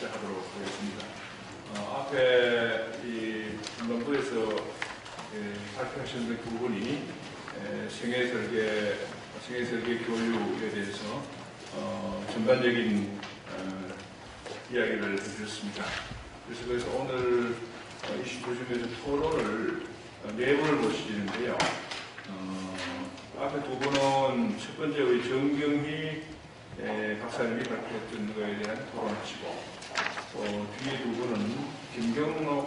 시작하도록 하겠습니다. 앞에 이 중간부에서 발표하신 그 부분이 생애설계 교육에 대해서 전반적인 이야기를 해주셨습니다. 그래서 오늘 이슈 중에서 토론을 네 분을 모시는데요. 앞에 두 분은 첫 번째 우리 정경희 박사님이 발표했던 것에 대한 토론하시고, 뒤에 두 분은 김경록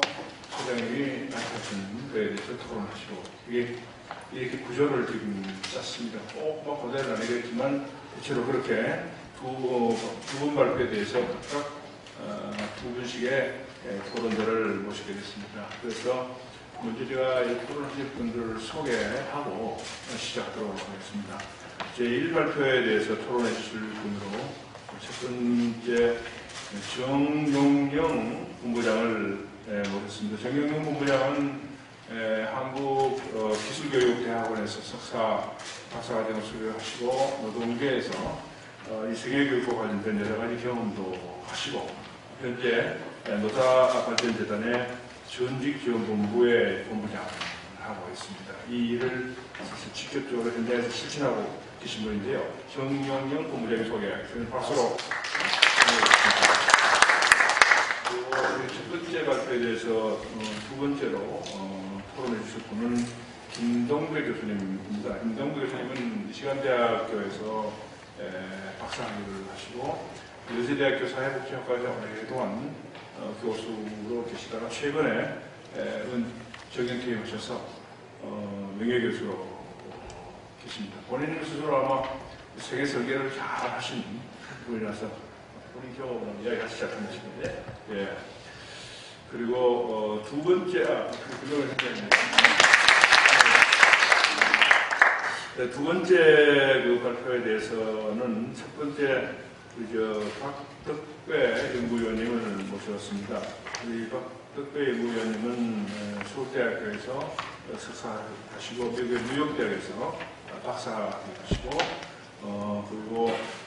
소장님이 발표하신 것에 대해서 토론하시고, 이게 이렇게 구조를 지금 짰습니다. 꼭 고대를 안 하겠지만 대체로 그렇게 두 분 발표에 대해서 각각 두 분씩의 토론들을 모시게 됐습니다. 그래서 먼저 제가 이 토론하실 분들을 소개하고 시작하도록 하겠습니다. 제1발표에 대해서 토론해 주실 분으로 첫 번째 정용영 본부장을 모셨습니다. 정용영 본부장은 한국기술교육대학원에서 석사, 박사과정을 수료하시고 노동계에서 이 세계교육과 관련된 여러 가지 경험도 하시고 현재 노사발전재단의 전직지원본부의 본부장을 하고 있습니다. 이 일을 직접적으로 현장에서 실천하고 계신 분인데요. 정용영 본부장님 소개하겠습니다. 박수로. 그리고 첫 번째 발표에 대해서 두 번째로 토론해 주실 분은 김동배 교수님입니다. 김동배 교수님은 시간대학교에서 박사학위를 하시고 여세대학교 사회복지학과에서 오랫동안 교수로 계시다가 최근에 정년퇴임하셔서 명예교수로 계십니다. 본인 스스로 아마 세계 설계를 잘 하신 분이라서 본인 경험을 이야기하시지 않으시는데, 예. 그리고 두 번째, 그걸 두 번째 그 발표에 대해서는 첫 번째 박덕배 연구위원님을 모셨습니다. 이 박덕배 연구위원님은 서울대학교에서 석사하시고 뉴욕대학에서 박사하시고 그리고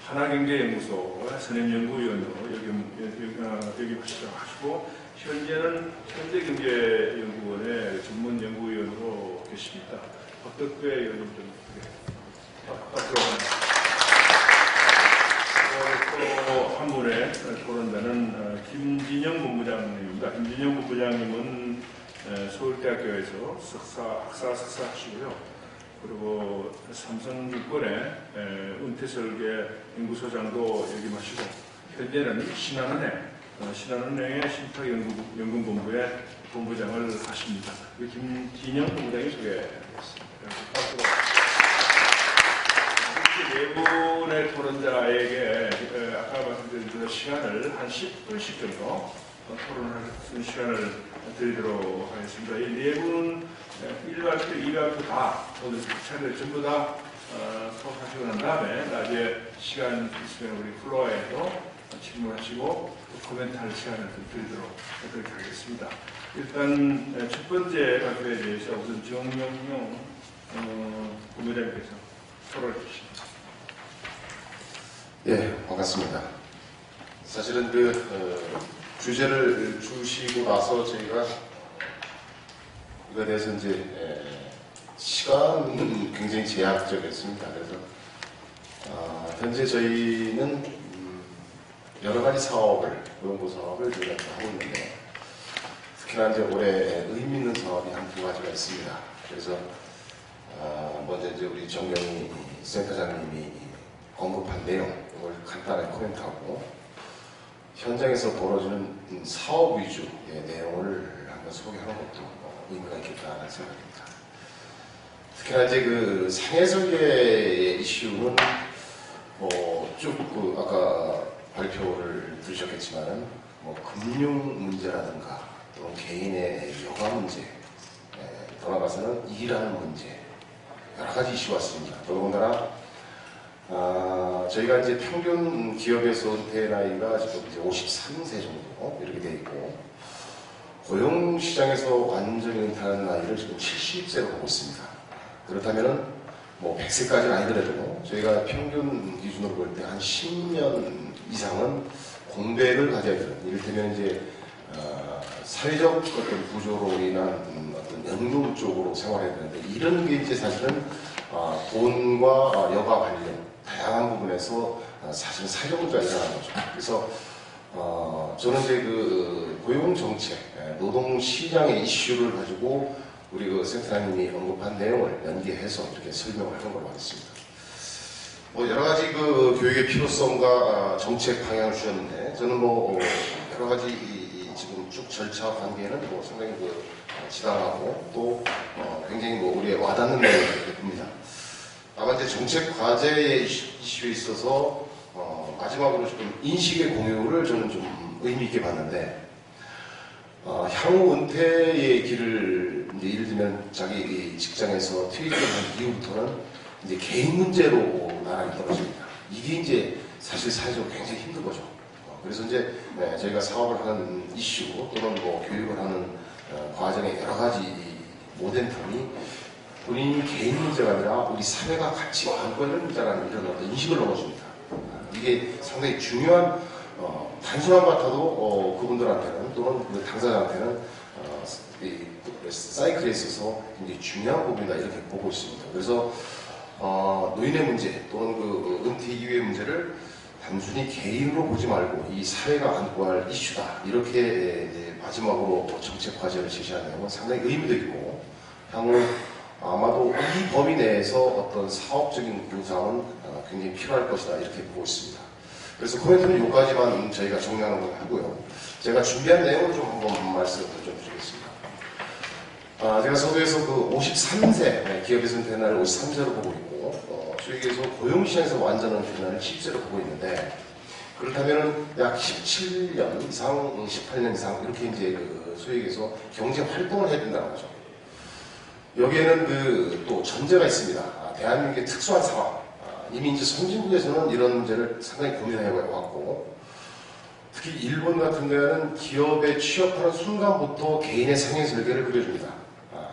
하나경제연구소 선임연구위원으로 역임하시고 현재는 현대경제연구원의 전문연구위원으로 계십니다. 박덕배 의원님 좀 박수로 또 한 분의 토론자는 김진영 본부장님입니다. 김진영 본부장님은 서울대학교에서 학사 석사하시고요. 그리고 삼성증권의 은퇴설계 연구소장도 역임하시고 현재는 신한은행의 신탁연구본부의 본부장을 하십니다. 김진영 본부장이 소개하겠습니다. 네 분의 토론자에게 아까 말씀드린 그 시간을 한 10분씩 정도 토론하는 시간을 드리도록 하겠습니다. 이 네 분은 1발표, 2발표 다 오늘 차례를 전부 다 토론하시고 난 다음에 나중에 시간 있으면 우리 플로어에도 질문하시고 코멘트할 시간을 드리도록 그렇게 하겠습니다. 일단 첫 번째 발표에 대해서 우선 정용영 본부장님께서 토론해 주십니다. 예, 반갑습니다. 사실은 주제를 주시고 나서 저희가 이거에 대해서 이제 시간이 굉장히 제약적이었습니다. 그래서 현재 저희는 여러 가지 사업을, 연구 사업을 저희가 하고 있는데 특히나 이제 올해 의미 있는 사업이 한 두 가지가 있습니다. 그래서 먼저 이제 우리 정경희 센터장님이 언급한 내용, 이걸 간단하게 코멘트하고 현장에서 벌어지는 사업 위주의 내용을 한번 소개하는 것도 의미가 있겠다는 생각입니다. 특히나 이제 그 상해설계의 이슈는 쭉 아까 발표를 들으셨겠지만은 금융 문제라든가 또는 개인의 여가 문제, 돌아가서는 일하는 문제, 여러 가지 이슈가 왔습니다. 더군다나 저희가 이제 평균 기업에서 은퇴 나이가 지금 이제 53세 정도 이렇게 되어 있고 고용시장에서 완전히 은퇴하는 나이를 지금 70세로 보고 있습니다. 그렇다면은 100세까지는 아니더라도 저희가 평균 기준으로 볼 때 한 10년 이상은 공백을 가져야 되는, 이를테면 이제 사회적 어떤 구조로 인한 어떤 연금 쪽으로 생활해야 되는데, 이런 게 이제 사실은 돈과 여가 관련 다양한 부분에서 사실은 사회적 문제가 일어나는 거죠. 그래서 저는 이제 그 고용 정책, 노동 시장의 이슈를 가지고 우리 그 센터장님이 언급한 내용을 연계해서 이렇게 설명을 하는 걸로 하겠습니다. 뭐 여러 가지 그 교육의 필요성과 정책 방향을 주셨는데, 저는 뭐 여러 가지 지금 쭉 절차 관계는 뭐 상당히 그 지당하고 또 굉장히 뭐 우리의 와닿는 내용을 봅니다. 다만 이제 정책 과제의 이슈에 있어서 마지막으로 좀 인식의 공유를 저는 좀 의미 있게 봤는데, 향후 은퇴의 길을 이제 예를 들면 자기 직장에서 퇴직을 한 이후부터는 이제 개인 문제로 나란히 떨어집니다. 이게 이제 사실 사회적으로 굉장히 힘든 거죠. 그래서 이제 저희가 사업을 하는 이슈 또는 뭐 교육을 하는 과정의 여러 가지 모멘텀이 본인 개인 문제가 아니라 우리 사회가 같이 안고 있는 문제라는 이런 어떤 인식을 넣어줍니다. 이게 상당히 중요한, 단순한 것 같아도 그분들한테는 또는 그 당사자한테는 이 사이클에 있어서 굉장히 중요한 부분이다 이렇게 보고 있습니다. 그래서 노인의 문제 또는 그 은퇴 이후의 문제를 단순히 개인으로 보지 말고 이 사회가 안고 할 이슈다 이렇게 마지막으로 정책 과제를 제시하는 건 상당히 의미도 있고, 향후 아마도 이 범위 내에서 어떤 사업적인 보상은 굉장히 필요할 것이다 이렇게 보고 있습니다. 그래서 코멘트는 여기까지만 저희가 정리하는 걸 하고요. 제가 준비한 내용을 좀 한번 말씀을 좀 드리겠습니다. 제가 서두에서 그 53세, 기업에서 은퇴한 날을 53세로 보고 있고, 소위에서 고용시장에서 완전 은퇴한 날을 10세로 보고 있는데, 그렇다면 약 17년 이상, 18년 이상 이렇게 이제 그 소위에서 경제 활동을 해야 된다는 거죠. 여기에는 그 또 전제가 있습니다. 대한민국의 특수한 상황. 이미 이제 선진국에서는 이런 문제를 상당히 고민해 왔고, 특히 일본 같은 경우에는 기업에 취업하는 순간부터 개인의 상해 설계를 그려줍니다.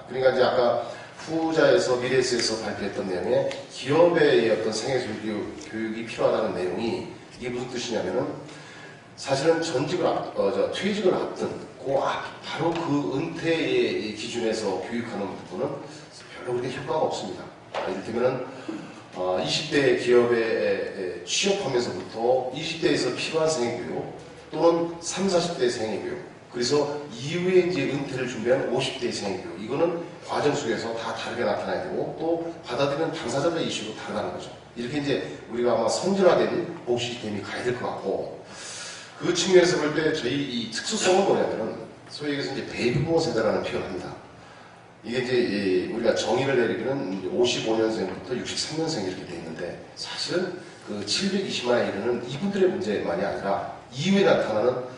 그러니까 이제 아까 후자에서 미래에서에서 발표했던 내용에 기업의 어떤 상해 설계 교육이 필요하다는 내용이 이게 무슨 뜻이냐면은 사실은 퇴직을 앞둔 바로 그 은퇴의 기준에서 교육하는 부분은 별로 그렇게 효과가 없습니다. 이를테면은 20대 기업에 취업하면서부터 20대에서 필요한 생애교육 또는 30, 40대 생애교육, 그래서 이후에 이제 은퇴를 준비한 50대의 생애교육, 이거는 과정 속에서 다 다르게 나타나야 되고 또 받아들이는 당사자들의 이슈도 다르다는 거죠. 이렇게 이제 우리가 아마 선진화된 보육 시스템이 가야 될 것 같고, 그 측면에서 볼 때 저희 이 특수성은 뭐냐면은 소위 얘기해서 이제 베이비부모 세대라는 표현을 합니다. 이게 이제 우리가 정의를 내리기는 55년생부터 63년생 이렇게 돼 있는데, 사실은 그 720만에 이르는 이분들의 문제만이 아니라 이후에 나타나는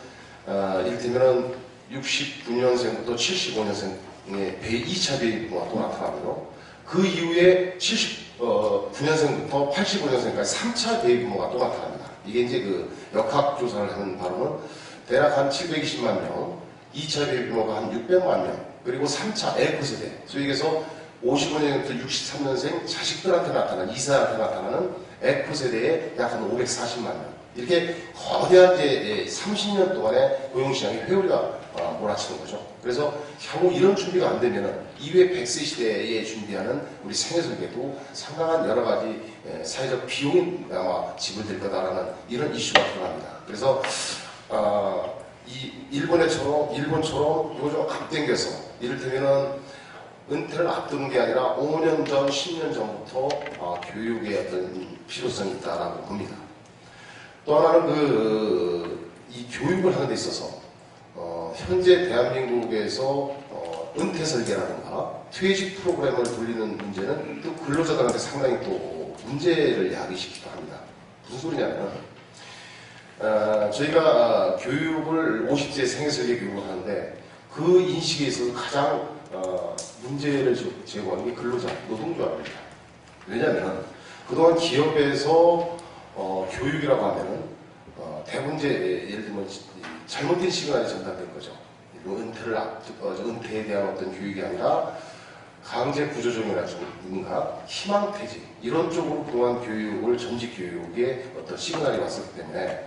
이를테면은 69년생부터 75년생의 2차 베이비부모가 또 나타나고요. 그 이후에 79년생부터 85년생까지 3차 베이비부모가 또 나타납니다. 이게 이제 그 역학조사를 하는 바로는 대략 한 720만 명, 2차 베이비부모가 한 600만 명, 그리고 3차 에코 세대, 소위 얘기해서 55년부터 63년생 자식들한테 나타나는, 이사한테 나타나는 에코 세대의 약 한 540만 명. 이렇게 거대한 이제 30년 동안의 고용시장의 회오리가 몰아치는 거죠. 그래서 향후 이런 준비가 안 되면은 이후에 100세 시대에 준비하는 우리 생애설계도 상당한 여러 가지 사회적 비용이 아마 지불될 거다라는 이런 이슈가 들어갑니다. 그래서 일본처럼 이거 좀 앞당겨서, 이를테면은 은퇴를 앞두는 게 아니라 5년 전, 10년 전부터 교육의 어떤 필요성이 있다라고 봅니다. 또 하나는 이 교육을 하는 데 있어서 현재 대한민국에서 은퇴 설계라든가 퇴직 프로그램을 돌리는 문제는 또 근로자들한테 상당히 또 문제를 야기시키기도 합니다. 무슨 소리냐면 저희가 교육을 50세 생애설계 교육을 하는데 그 인식에 있어서 가장 문제를 제공하는 게 근로자, 노동조합입니다. 왜냐하면 그동안 기업에서 교육이라고 하면은 대부분 이제 예를 들면 잘못된 시그널이 전달된 거죠. 은퇴에 대한 어떤 교육이 아니라 강제 구조조정이라든가 희망퇴직 이런 쪽으로 그동안 교육을 전직 교육에 어떤 시그널이 왔었기 때문에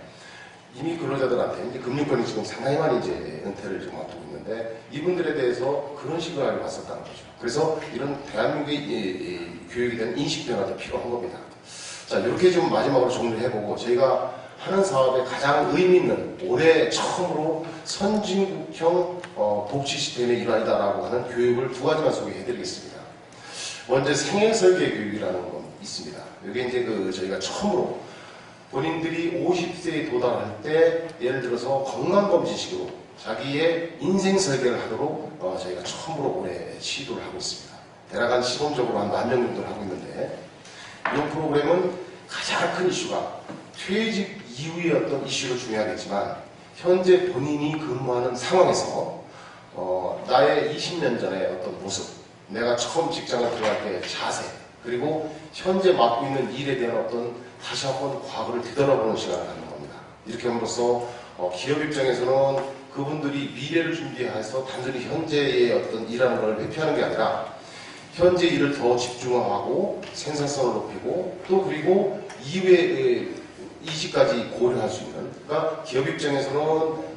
이미 근로자들한테 이제 금융권이 지금 상당히 많이 이제 은퇴를 지금 앞두고 있는데 이분들에 대해서 그런 시각을 봤었다는 거죠. 그래서 이런 대한민국의 교육에 대한 인식 변화도 필요한 겁니다. 자, 이렇게 좀 마지막으로 정리해보고 저희가 하는 사업에 가장 의미 있는 올해 처음으로 선진국형 복지 시스템의 일환이다라고 하는 교육을 두 가지만 소개해드리겠습니다. 먼저 생애 설계 교육이라는 건 있습니다. 이게 이제 저희가 처음으로 본인들이 50세에 도달할 때 예를 들어서 건강검진식으로 자기의 인생 설계를 하도록 저희가 처음으로 올해 시도를 하고 있습니다. 대략 한 시범적으로 한 10,000명 정도를 하고 있는데 이 프로그램은 가장 큰 이슈가 퇴직 이후의 어떤 이슈도 중요하겠지만 현재 본인이 근무하는 상황에서 나의 20년 전의 어떤 모습, 내가 처음 직장을 들어갈 때의 자세, 그리고 현재 맡고 있는 일에 대한 어떤 다시 한번 과거를 되돌아보는 시간을 갖는 겁니다. 이렇게 함으로써 기업 입장에서는 그분들이 미래를 준비해서 단순히 현재의 어떤 일하는 걸 회피하는 게 아니라 현재 일을 더 집중하고 생산성을 높이고 또 그리고 이후에 이직까지 고려할 수 있는, 그러니까 기업 입장에서는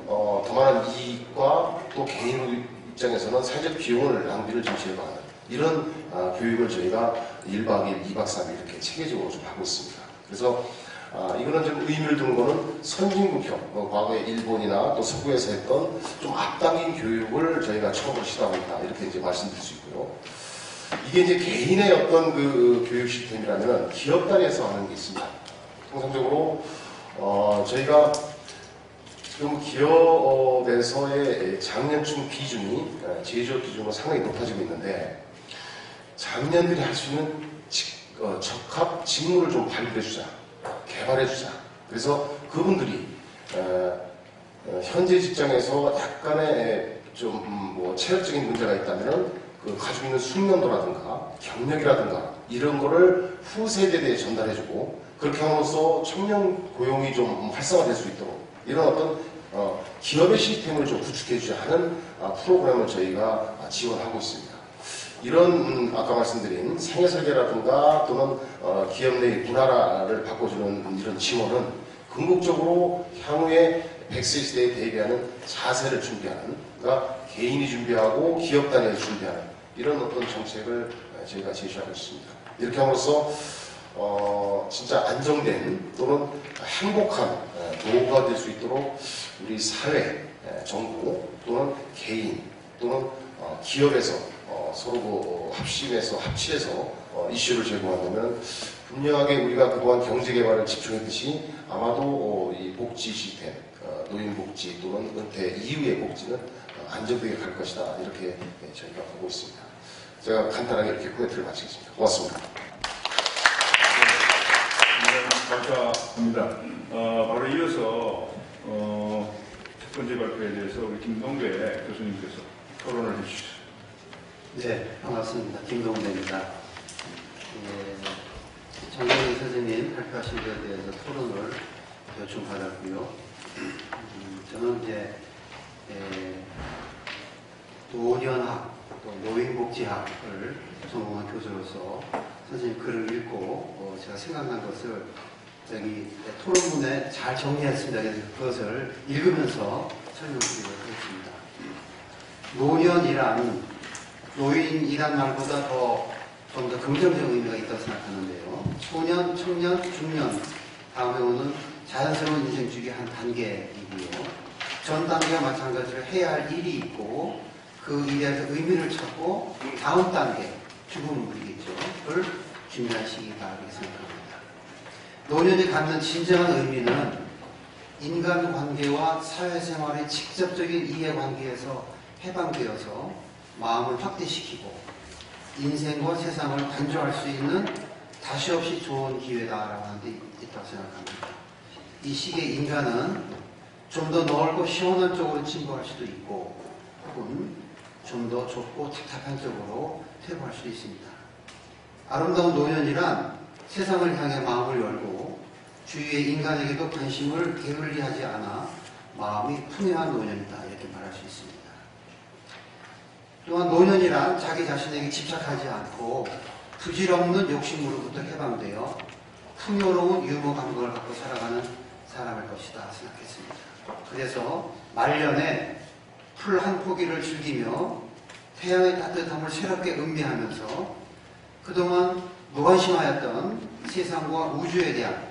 더 많은 이익과 또 개인 입장에서는 사회적 비용을 낭비를 좀 제거하는 이런 교육을 저희가 1박 2일, 2박 3일 이렇게 체계적으로 좀 하고 있습니다. 그래서 이거는 좀 의미를 두는 거는 선진국형, 과거에 일본이나 또 서구에서 했던 좀 앞당긴 교육을 저희가 처음으로 시도하고 있다. 이렇게 이제 말씀드릴 수 있고요. 이게 이제 개인의 어떤 교육 시스템이라면 기업 단위에서 하는 게 있습니다. 통상적으로 저희가 지금 기업에서의 장년층 비중이 제조업 기준으로 상당히 높아지고 있는데 장년들이 할 수 있는 적합 직무를 좀 발굴해주자, 개발해주자. 그래서 그분들이 현재 직장에서 약간의 좀 체력적인 문제가 있다면 가지고 있는 숙련도라든가 경력이라든가 이런 거를 후세대에 전달해주고 그렇게 함으로써 청년 고용이 좀 활성화될 수 있도록 이런 어떤 기업의 시스템을 좀 구축해주자 하는 프로그램을 저희가 지원하고 있습니다. 이런 아까 말씀드린 생애 설계라든가 또는 기업 내 문화를 바꿔주는 이런 지원은 궁극적으로 향후에 100세 시대에 대비하는 자세를 준비하는, 그러니까 개인이 준비하고 기업 단위에서 준비하는 이런 어떤 정책을 저희가 제시하고 있습니다. 이렇게 함으로써 진짜 안정된 또는 행복한 노후가 될 수 있도록 우리 사회, 정부 또는 개인 또는 기업에서 서로 합치해서 이슈를 제공한다면 분명하게 우리가 그동안 경제개발을 집중했듯이 아마도 이 복지 시스템, 노인복지 또는 은퇴 이후의 복지는 안정되게 갈 것이다. 이렇게 저희가 보고 있습니다. 제가 간단하게 이렇게 코멘트를 마치겠습니다. 고맙습니다. 감사합니다. 바로 이어서 첫 번째 발표에 대해서 우리 김동배 교수님께서 토론을 해주시죠. 네, 반갑습니다. 김동배입니다. 정경희 선생님 발표하신 것에 대해서 토론을 요청받았고요. 저는 이제 노년학, 또 노인복지학을 전공한 교수로서 선생님 글을 읽고 제가 생각난 것을 여기 토론문에 잘 정리했습니다. 그래서 그것을 읽으면서 설명드리도록 하겠습니다. 노년이란 노인이란 말보다 좀 더 긍정적 의미가 있다고 생각하는데요. 소년, 청년, 중년 다음에 오는 자연스러운 인생 중의 한 단계이고요. 전 단계와 마찬가지로 해야 할 일이 있고 그 일에서 의미를 찾고 다음 단계, 죽음이겠죠.를 준비한 시기다 이렇게 생각합니다. 노년이 갖는 진정한 의미는 인간관계와 사회생활의 직접적인 이해관계에서 해방되어서 마음을 확대시키고 인생과 세상을 단조할 수 있는 다시 없이 좋은 기회다라고 하는 데 있다고 생각합니다. 이 시기에 인간은 좀 더 넓고 시원한 쪽으로 진보할 수도 있고 혹은 좀 더 좁고 답답한 쪽으로 퇴보할 수도 있습니다. 아름다운 노년이란 세상을 향해 마음을 열고 주위의 인간에게도 관심을 게을리하지 않아 마음이 풍요한 노년이다 이렇게 말할 수 있습니다. 또한 노년이란 자기 자신에게 집착하지 않고 부질없는 욕심으로부터 해방되어 풍요로운 유머 감각을 갖고 살아가는 사람일 것이다 생각했습니다. 그래서 말년에 풀 한 포기를 즐기며 태양의 따뜻함을 새롭게 음미하면서 그동안 무관심하였던 세상과 우주에 대한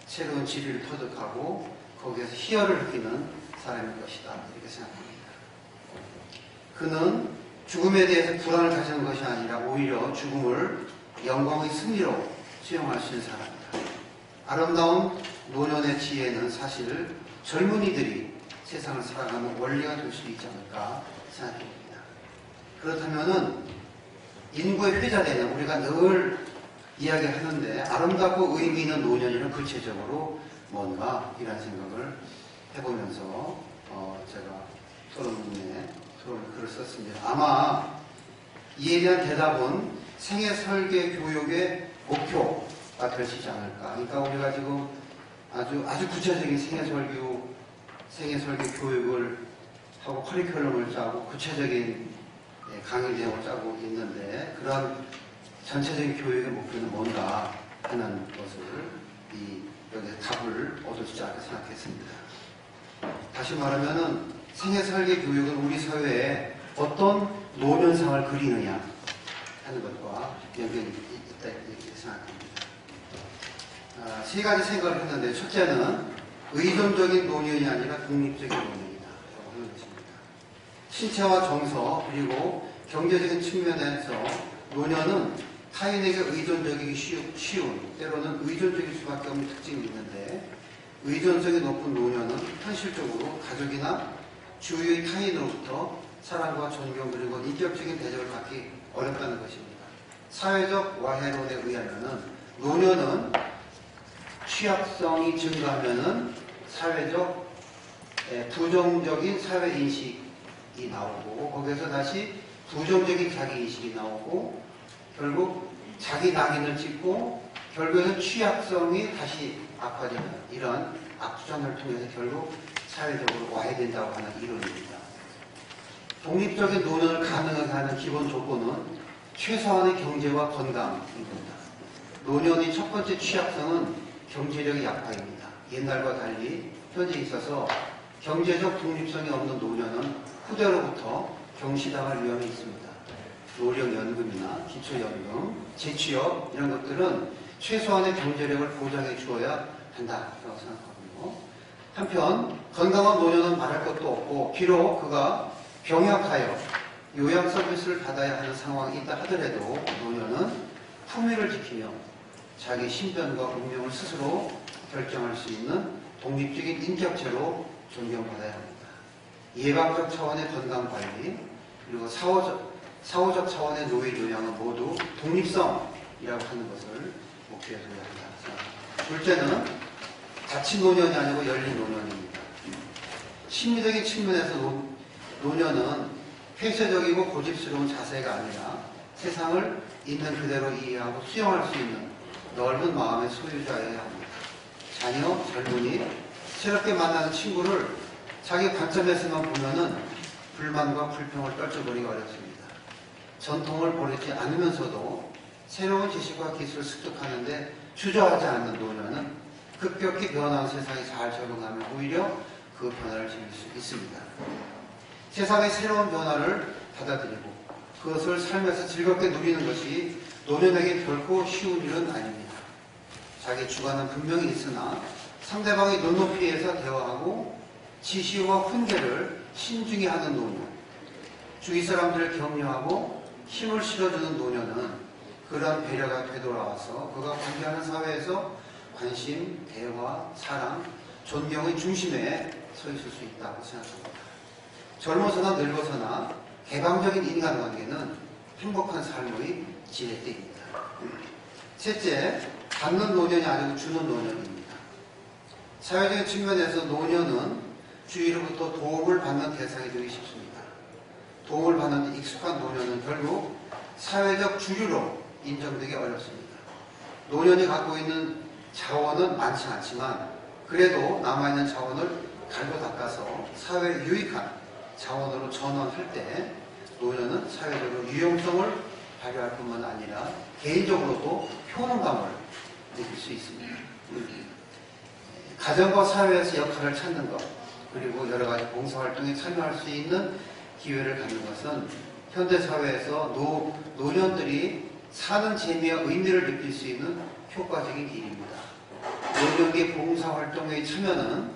새로운 지리를 터득하고 거기에서 희열을 느끼는 사람일 것이다 이렇게 생각합니다. 그는 죽음에 대해서 불안을 가지는 것이 아니라 오히려 죽음을 영광의 승리로 수용할 수 있는 사람이다. 아름다운 노년의 지혜는 사실 젊은이들이 세상을 살아가는 원리가 될 수 있지 않을까 생각합니다. 그렇다면은 인구의 회자되는 우리가 늘 이야기하는데 아름답고 의미 있는 노년이란 구체적으로 뭔가 이런 생각을 해보면서 제가 토론을 글을 썼습니다. 아마 이에 대한 대답은 생애 설계 교육의 목표가 될 수 있지 않을까. 그러니까 우리가 지금 아주 구체적인 생애 설계 교육을 하고 커리큘럼을 짜고 구체적인 강의 내용을 짜고 있는데 그런 전체적인 교육의 목표는 뭔가 하는 것을 여기서 답을 얻을 수 있지 않을까 생각했습니다. 다시 말하면은 생애 설계 교육은 우리 사회에 어떤 노년상을 그리느냐 하는 것과 연결이 있다 이렇게 생각합니다. 세 가지 생각을 했는데 첫째는 의존적인 노년이 아니라 독립적인 노년이다 라고 하는 것입니다. 신체와 정서 그리고 경제적인 측면에서 노년은 타인에게 의존적이기 쉬운 때로는 의존적일 수밖에 없는 특징이 있는데 의존성이 높은 노년은 현실적으로 가족이나 주위의 타인으로부터 사랑과 존경 그리고 인격적인 대접을 받기 어렵다는 것입니다. 사회적 와해론에 의하면 노년은 취약성이 증가하면 사회적 부정적인 사회인식이 나오고 거기에서 다시 부정적인 자기인식이 나오고 결국 자기 낙인을 찍고 결국에는 취약성이 다시 악화되는 이런 악순환을 통해서 결국 사회적으로 와해된다고 하는 이론입니다. 독립적인 노년을 가능하게 하는 기본 조건은 최소한의 경제와 건강입니다. 노년의 첫 번째 취약성은 경제력의 약화입니다. 옛날과 달리 현재 있어서 경제적 독립성이 없는 노년은 후대로부터 경시당할 위험이 있습니다. 노령연금이나 기초연금, 재취업 이런 것들은 최소한의 경제력을 보장해 주어야 한다고 생각하고요. 한편 건강한 노년은 말할 것도 없고 비록 그가 병약하여 요양 서비스를 받아야 하는 상황이 있다 하더라도 노년은 품위를 지키며 자기 신변과 운명을 스스로 결정할 수 있는 독립적인 인격체로 존경받아야 합니다. 예방적 차원의 건강관리 그리고 사후적 차원의 노인 요양은 모두 독립성이라고 하는 것을 목표에 둬야 한다. 둘째는 자치 노년이 아니고 열린 노년입니다. 심리적인 측면에서 노년은 폐쇄적이고 고집스러운 자세가 아니라 세상을 있는 그대로 이해하고 수용할 수 있는 넓은 마음의 소유자여야 합니다. 자녀, 젊은이, 새롭게 만나는 친구를 자기 관점에서만 보면은 불만과 불평을 떨쳐버리기 어렵습니다. 전통을 버리지 않으면서도 새로운 지식과 기술을 습득하는데 주저하지 않는 노년은 급격히 변화한 세상에 잘 적응하면 오히려 그 변화를 즐길 수 있습니다. 세상의 새로운 변화를 받아들이고 그것을 삶에서 즐겁게 누리는 것이 노년에게 결코 쉬운 일은 아닙니다. 자기 주관은 분명히 있으나 상대방의 눈높이에서 대화하고 지시와 훈계를 신중히 하는 노년, 주위 사람들을 격려하고 힘을 실어주는 노년은 그러한 배려가 되돌아와서 그가 관계하는 사회에서 관심, 대화, 사랑, 존경의 중심에 서 있을 수 있다고 생각합니다. 젊어서나 늙어서나 개방적인 인간관계는 행복한 삶의 지렛대입니다. 셋째, 받는 노년이 아니고 주는 노년입니다. 사회적인 측면에서 노년은 주위로부터 도움을 받는 대상이 되기 쉽습니다. 도움을 받는 데 익숙한 노년은 결국 사회적 주류로 인정되기 어렵습니다. 노년이 갖고 있는 자원은 많지 않지만 그래도 남아있는 자원을 갈고 닦아서 사회에 유익한 자원으로 전환할 때 노년은 사회적으로 유용성을 발휘할 뿐만 아니라 개인적으로도 효능감을 느낄 수 있습니다. 가정과 사회에서 역할을 찾는 것, 그리고 여러 가지 봉사활동에 참여할 수 있는 기회를 갖는 것은 현대사회에서 노년들이 사는 재미와 의미를 느낄 수 있는 효과적인 길입니다. 노년기 봉사활동에 참여는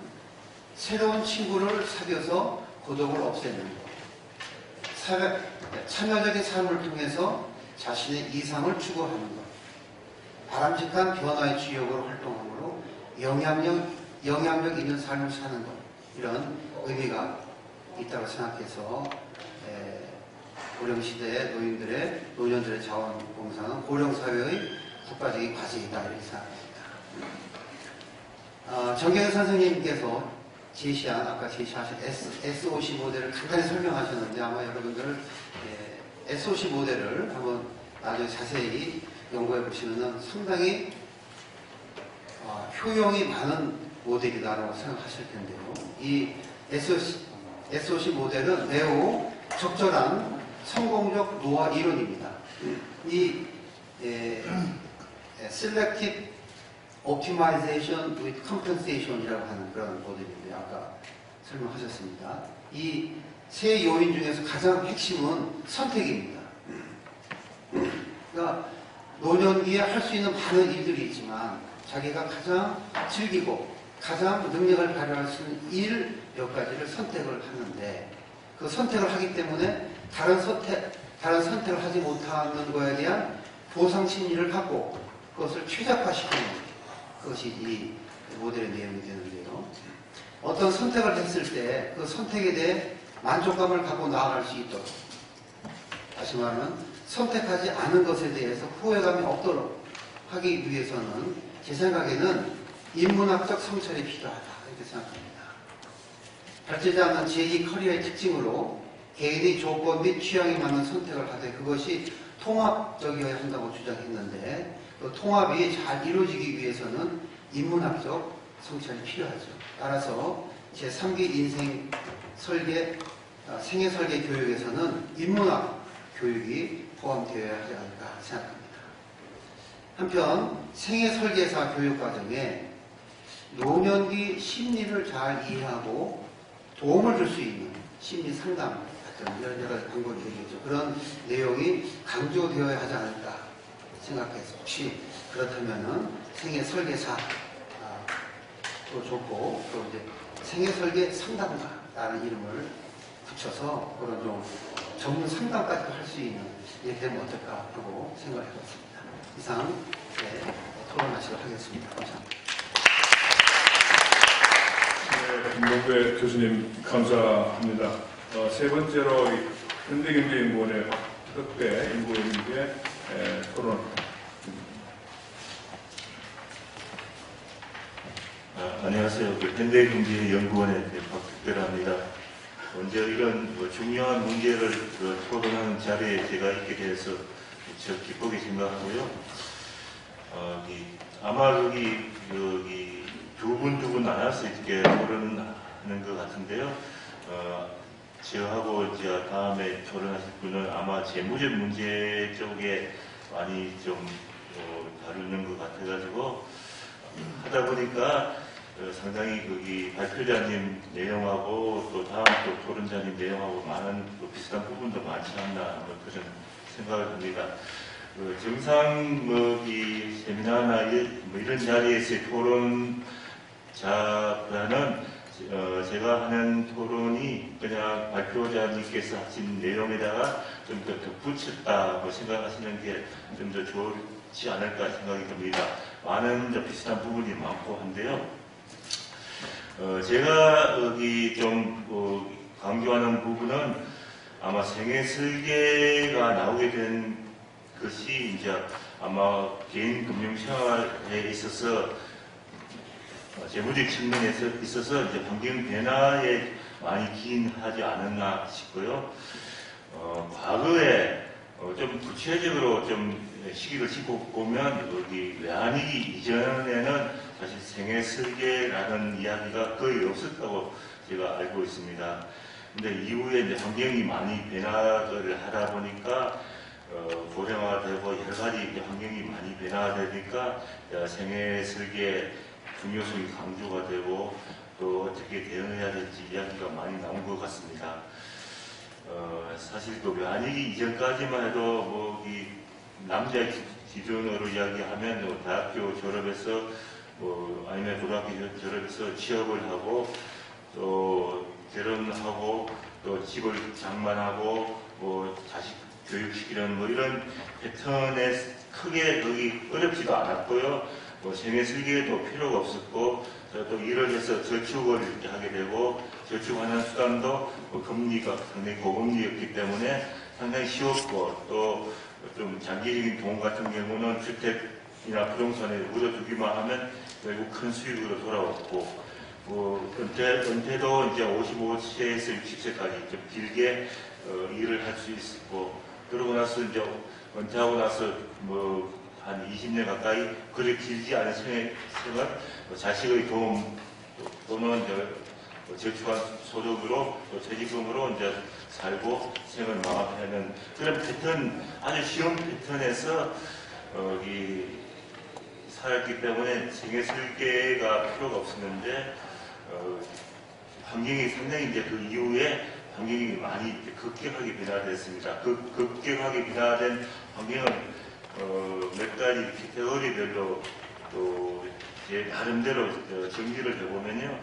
새로운 친구를 사귀어서 고독을 없애는 것, 참여적인 삶을 통해서 자신의 이상을 추구하는 것, 바람직한 변화의 주역으로 활동함으로 영향력 있는 삶을 사는 것, 이런 의미가 있다고 생각해서 고령시대의 노년들의 자원봉사는 고령사회의 국가적인 과제이다, 이렇게 생각합니다. 정경현 선생님께서 아까 제시하신 SOC 모델을 간단히 설명하셨는데, 아마 여러분들 SOC 모델을 한번 나중에 자세히 연구해 보시면 상당히 효용이 많은 모델이다라고 생각하실 텐데요. 이 SOC 모델은 매우 적절한 성공적 노화 이론입니다. 이 Selective Optimization with Compensation이라고 하는 그런 모델인데, 아까 설명하셨습니다. 이 세 요인 중에서 가장 핵심은 선택입니다. 그러니까 노년기에 할 수 있는 많은 일들이 있지만 자기가 가장 즐기고 가장 능력을 발휘할 수 있는 일 몇 가지를 선택을 하는데, 그 선택을 하기 때문에 다른 선택을 하지 못하는 것에 대한 보상 심리를 갖고 그것을 최적화시키는 것이 이 모델의 내용이 되는데요. 어떤 선택을 했을 때 그 선택에 대해 만족감을 갖고 나아갈 수 있도록, 다시 말하면 선택하지 않은 것에 대해서 후회감이 없도록 하기 위해서는 제 생각에는 인문학적 성찰이 필요하다, 이렇게 생각합니다. 발전하지 않는 제2 커리어의 특징으로 개인의 조건 및 취향에 맞는 선택을 하되 그것이 통합적이어야 한다고 주장했는데, 그 통합이 잘 이루어지기 위해서는 인문학적 성찰이 필요하죠. 따라서 제3기 인생 설계, 생애 설계 교육에서는 인문학 교육이 포함되어야 하지 않을까 생각합니다. 한편 생애 설계사 교육 과정에 노년기 심리를 잘 이해하고 도움을 줄 수 있는 심리 상담 같은 여러 가지 방법이 되겠죠. 그런 내용이 강조되어야 하지 않을까 생각해서, 혹시 그렇다면은 생애 설계사 또 좋고, 또 이제 생애 설계 상담가라는 이름을 붙여서 그런 좀 전문 상담까지 할 수 있는 일이 되면 어떨까 하고 생각을 해봤습니다. 이상 토론 마치도록 하겠습니다. 감사합니다. 네, 김동배 교수님 감사합니다. 세 번째로 현대경제연구원의 박덕배 연구원님께 토론. 안녕하세요. 현대경제연구원의 박덕배랍니다. 먼저 이런 중요한 문제를 토론하는 자리에 제가 있게 돼서 저 기쁘게 생각하고요. 아마 여기 두 분 나눠서 이렇게 토론하는 것 같은데요. 저하고 이제 다음에 토론하실 분은 아마 재무적 문제 쪽에 많이 좀 다루는 것 같아가지고 하다 보니까 상당히 거기 발표자님 내용하고 또 다음 또 토론자님 내용하고 많은 비슷한 부분도 많지 않나 그런 생각을 합니다. 정상 이 세미나나 이런 자리에서의 토론자보다는 제가 하는 토론이 그냥 발표자님께서 하신 내용에다가 좀 더 덧붙였다고 생각하시는 게 좀 더 좋지 않을까 생각이 듭니다. 많은 비슷한 부분이 많고 한데요. 제가 여기 좀 강조하는 부분은 아마 생애 설계가 나오게 된 것이 이제 아마 개인 금융 생활에 있어서 재무적 측면에서 있어서 이제 환경 변화에 많이 기인하지 않았나 싶고요. 과거에 좀 구체적으로 좀 시기를 짚고 보면 여기 외환위기 이전에는 사실 생애 설계라는 이야기가 거의 없었다고 제가 알고 있습니다. 근데 이후에 이제 환경이 많이 변화를 하다 보니까 고령화되고 여러 가지 환경이 많이 변화되니까 생애 설계 중요성이 강조가 되고 또 어떻게 대응해야 될지 이야기가 많이 나온 것 같습니다. 사실 또 면역이 이전까지만 해도 뭐 이 남자의 기준으로 이야기하면 뭐 대학교 졸업해서 뭐 아니면 고등학교 졸업해서 취업을 하고 또 결혼하고 또 집을 장만하고 뭐 자식 교육시키는 뭐 이런 패턴에 크게 거기 어렵지도 않았고요. 뭐 생애 설계도 필요가 없었고 또 일을 해서 저축을 이렇게 하게 되고 저축하는 수단도 뭐 금리가 상당히 고금리였기 때문에 상당히 쉬웠고 또 좀 장기적인 돈 같은 경우는 주택이나 부동산에 묻어두기만 하면 결국 큰 수익으로 돌아왔고 뭐 은퇴도 이제 55세에서 60세까지 좀 길게 일을 할 수 있었고 그러고 나서 이제 은퇴하고 나서 뭐 한 20년 가까이 그리 길지 않은 생활 자식의 도움 또는 저축한 소득으로 또 퇴직금으로 이제 살고 생을 마감하는 그런 패턴 아주 쉬운 패턴에서 살았기 때문에 생애 설계가 필요가 없었는데 환경이 상당히 이제 그 이후에 환경이 많이 급격하게 변화됐습니다. 그 급격하게 변화된 환경은 몇 가지 캐테고리별로 또 제 나름대로 정리를 해보면요.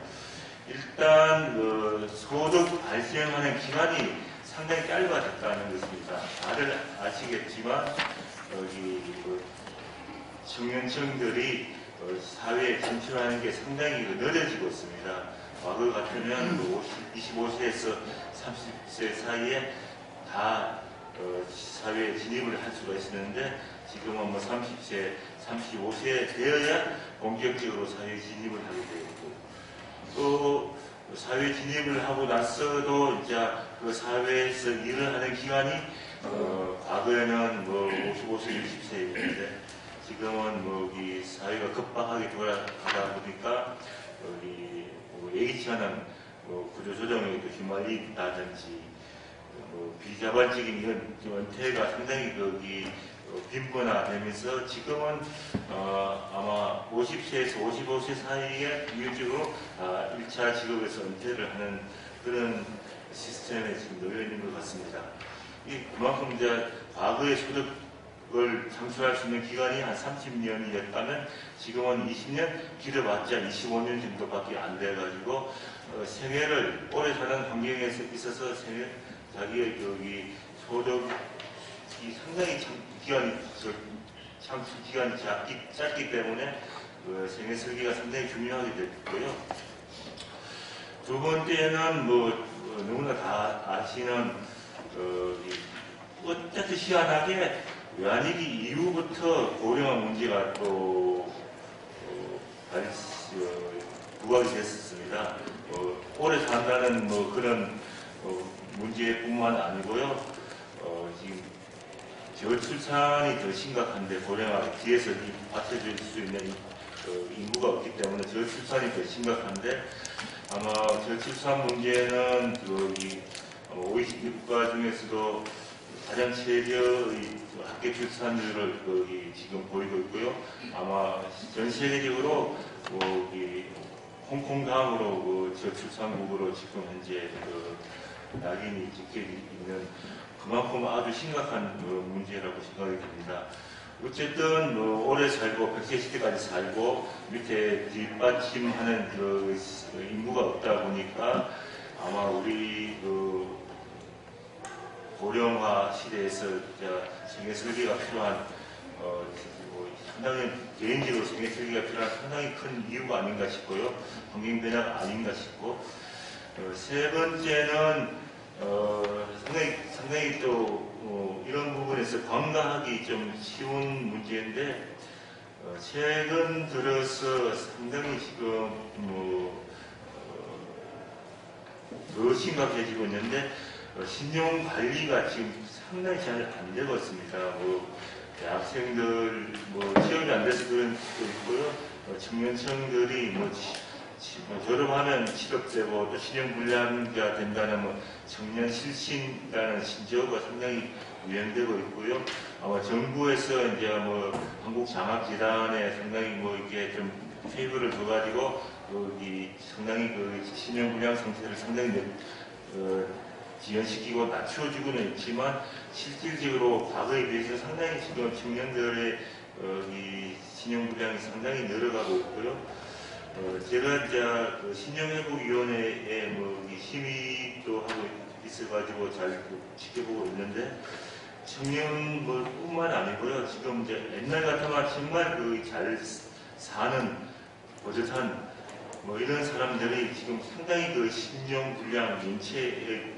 일단 소득 발생하는 기간이 상당히 짧아졌다는 것입니다. 다들 아시겠지만 여기 청년층들이 사회에 진출하는 게 상당히 늦어지고 있습니다. 과거 같으면 25세에서 30세 사이에 다 사회에 진입을 할 수가 있었는데 지금은 뭐 30세, 35세 되어야 본격적으로 사회에 진입을 하게 되고 또 사회 진입을 하고 나서도 이제 그 사회에서 일을 하는 기간이 과거에는 뭐 55세, 60세였는데 지금은 뭐 이 사회가 급박하게 돌아가다 보니까 뭐 예기치 않은 구조조정에 휘말린다든지 비자발적인 이런 은퇴가 상당히 빈번화되면서 지금은 아마 50세에서 55세 사이에 비율적으로 1차 직업에서 은퇴를 하는 그런 시스템에 지금 놓여 있는 것 같습니다. 그만큼 이제 과거의 소득을 창출할 수 있는 기간이 한 30년이었다면 지금은 20년, 길어봤자 25년 정도밖에 안 돼가지고 생애를 오래 사는 환경에 있어서 자기의 소득이 상당히 창출 기간이 짧기 때문에 생애 설계가 상당히 중요하게 됐고요. 두 번째는 너무나 다 아시는 어쨌든 희한하게 외환위기 이후부터 고령화 문제가 또 부각이 됐었습니다. 오래 산다는 그런 문제뿐만 아니고요. 지금 저출산이 더 심각한데 고령화 뒤에서 받쳐줄 수 있는 인구가 없기 때문에 저출산이 더 심각한데 아마 저출산 문제는 OECD 국가 중에서도 가장 최저의 학교 출산율을 지금 보이고 있고요. 아마 전 세계적으로 홍콩 다음으로 저출산국으로 지금 현재 낙인이 찍혀 있는 그만큼 아주 심각한 문제라고 생각이 듭니다. 어쨌든 오래 살고 100세 시대까지 살고 밑에 뒷받침하는 인구가 없다 보니까 아마 우리 고령화 시대에서 생애 설계가 필요한 상당히 개인적으로 생애 설계가 필요한 상당히 큰 이유가 아닌가 싶고요. 환경 변화가 아닌가 싶고 세 번째는 상당히 또 이런 부분에서 관가하기 좀 쉬운 문제인데 최근 들어서 상당히 지금 더 심각해지고 있는데 신용 관리가 지금 상당히 잘 안 되고 있습니다. 대학생들 취업이 안 돼서 그런 것도 있고요. 청년층들이 졸업하면 취업되고 또 신용불량자 된다는 청년 실신이라는 신조어가 상당히 유행되고 있고요. 아마 정부에서 이제 한국장학재단에 상당히 이게 좀 페이버를 줘가지고 이 상당히 그 신용 불량 상태를 상당히 지연시키고 낮춰주고는 있지만 실질적으로 과거에 비해서 상당히 지금 청년들의 이 신용 불량이 상당히 늘어가고 있고요. 제가 이제 그 신용회복위원회에 이 심의도 하고 있어가지고 잘 지켜보고 있는데 청년 뿐만 아니고요. 지금 이제 옛날 같으면 정말 그 잘 사는 버젓한 이런 사람들이 지금 상당히 그 신용 불량 인체에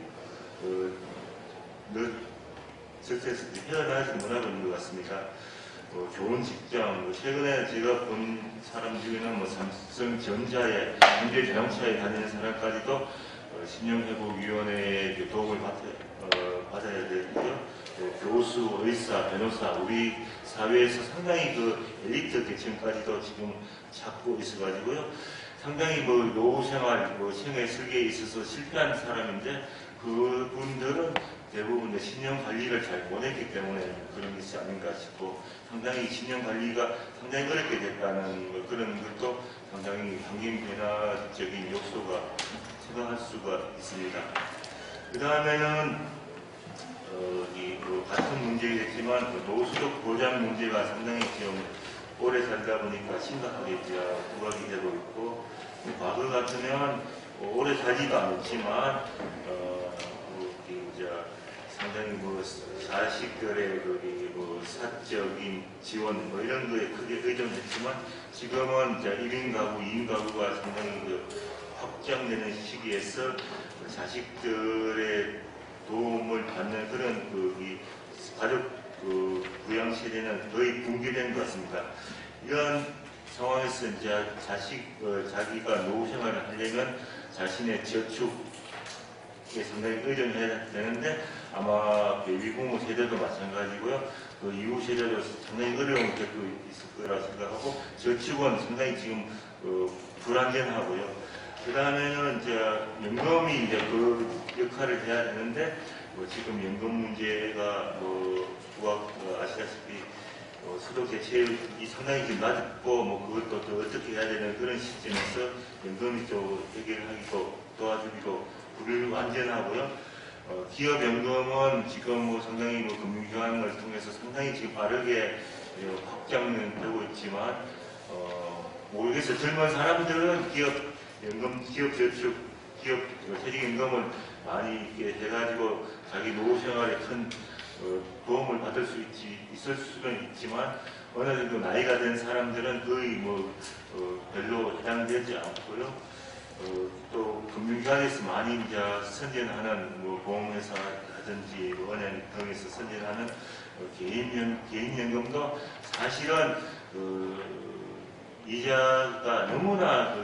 스트레스 헤어나지 못하고 있는 것 같습니다. 좋은 직장, 최근에 제가 본 사람 중에는 삼성전자에, 현대자동차에 다니는 사람까지도 신용회복위원회의 도움을 받아야 되고요. 교수, 의사, 변호사, 우리 사회에서 상당히 그 엘리트 계층까지도 지금 찾고 있어가지고요. 상당히 노후 생활, 생애 설계에 있어서 실패한 사람인데 그분들은 대부분 신용 관리를 잘 못했기 때문에 그런 것이 아닌가 싶고 상당히 신용 관리가 상당히 어렵게 됐다는 그런 것도 상당히 환경 변화적인 요소가 생각할 수가 있습니다. 그 다음에는 같은 문제이겠지만 노후수급 보장 문제가 상당히 지금 오래 살다 보니까 심각하게 부각이 되고 있고 과거 같으면 오래 살지도 않았지만 상당히 자식들의 사적인 지원 이런 거에 크게 의존했지만 지금은 1인 가구, 2인 가구가 상당히 확장되는 시기에서 자식들의 도움을 받는 그런 가족 부양 세대는 거의 붕괴된 것 같습니다. 이런 상황에서 이제 자기가 노후 생활을 하려면 자신의 저축에 상당히 의존해야 되는데 아마 베이비부모 세대도 마찬가지고요. 그 이후 세대도 상당히 어려움을 겪고 있을 거라 생각하고 저축은 상당히 지금 불안정하고요. 그 다음에는 이제 연금이 이제 그 역할을 해야 되는데 지금 연금 문제가 아시다시피 소득 대체율이 상당히 지금 낮고 그것도 더 어떻게 해야 되는 그런 시점에서 연금이 좀 해결하기도 도와주기도 불완전하고요. 기업 연금은 지금 상당히 금융기관을 통해서 상당히 지금 빠르게 확장은 되고 있지만 모르겠어요. 젊은 사람들은 기업 연금, 기업 저축, 기업 퇴직연금을 많이 이렇게 해가지고 자기 노후 생활에 큰 도움을 받을 수 있을 수는 있지만 어느 정도 나이가 된 사람들은 거의 별로 해당되지 않고요. 또 금융기관에서 많이 이제 선전하는 보험회사라든지 은행 등에서 선전하는 개인연금도 사실은 이자가 너무나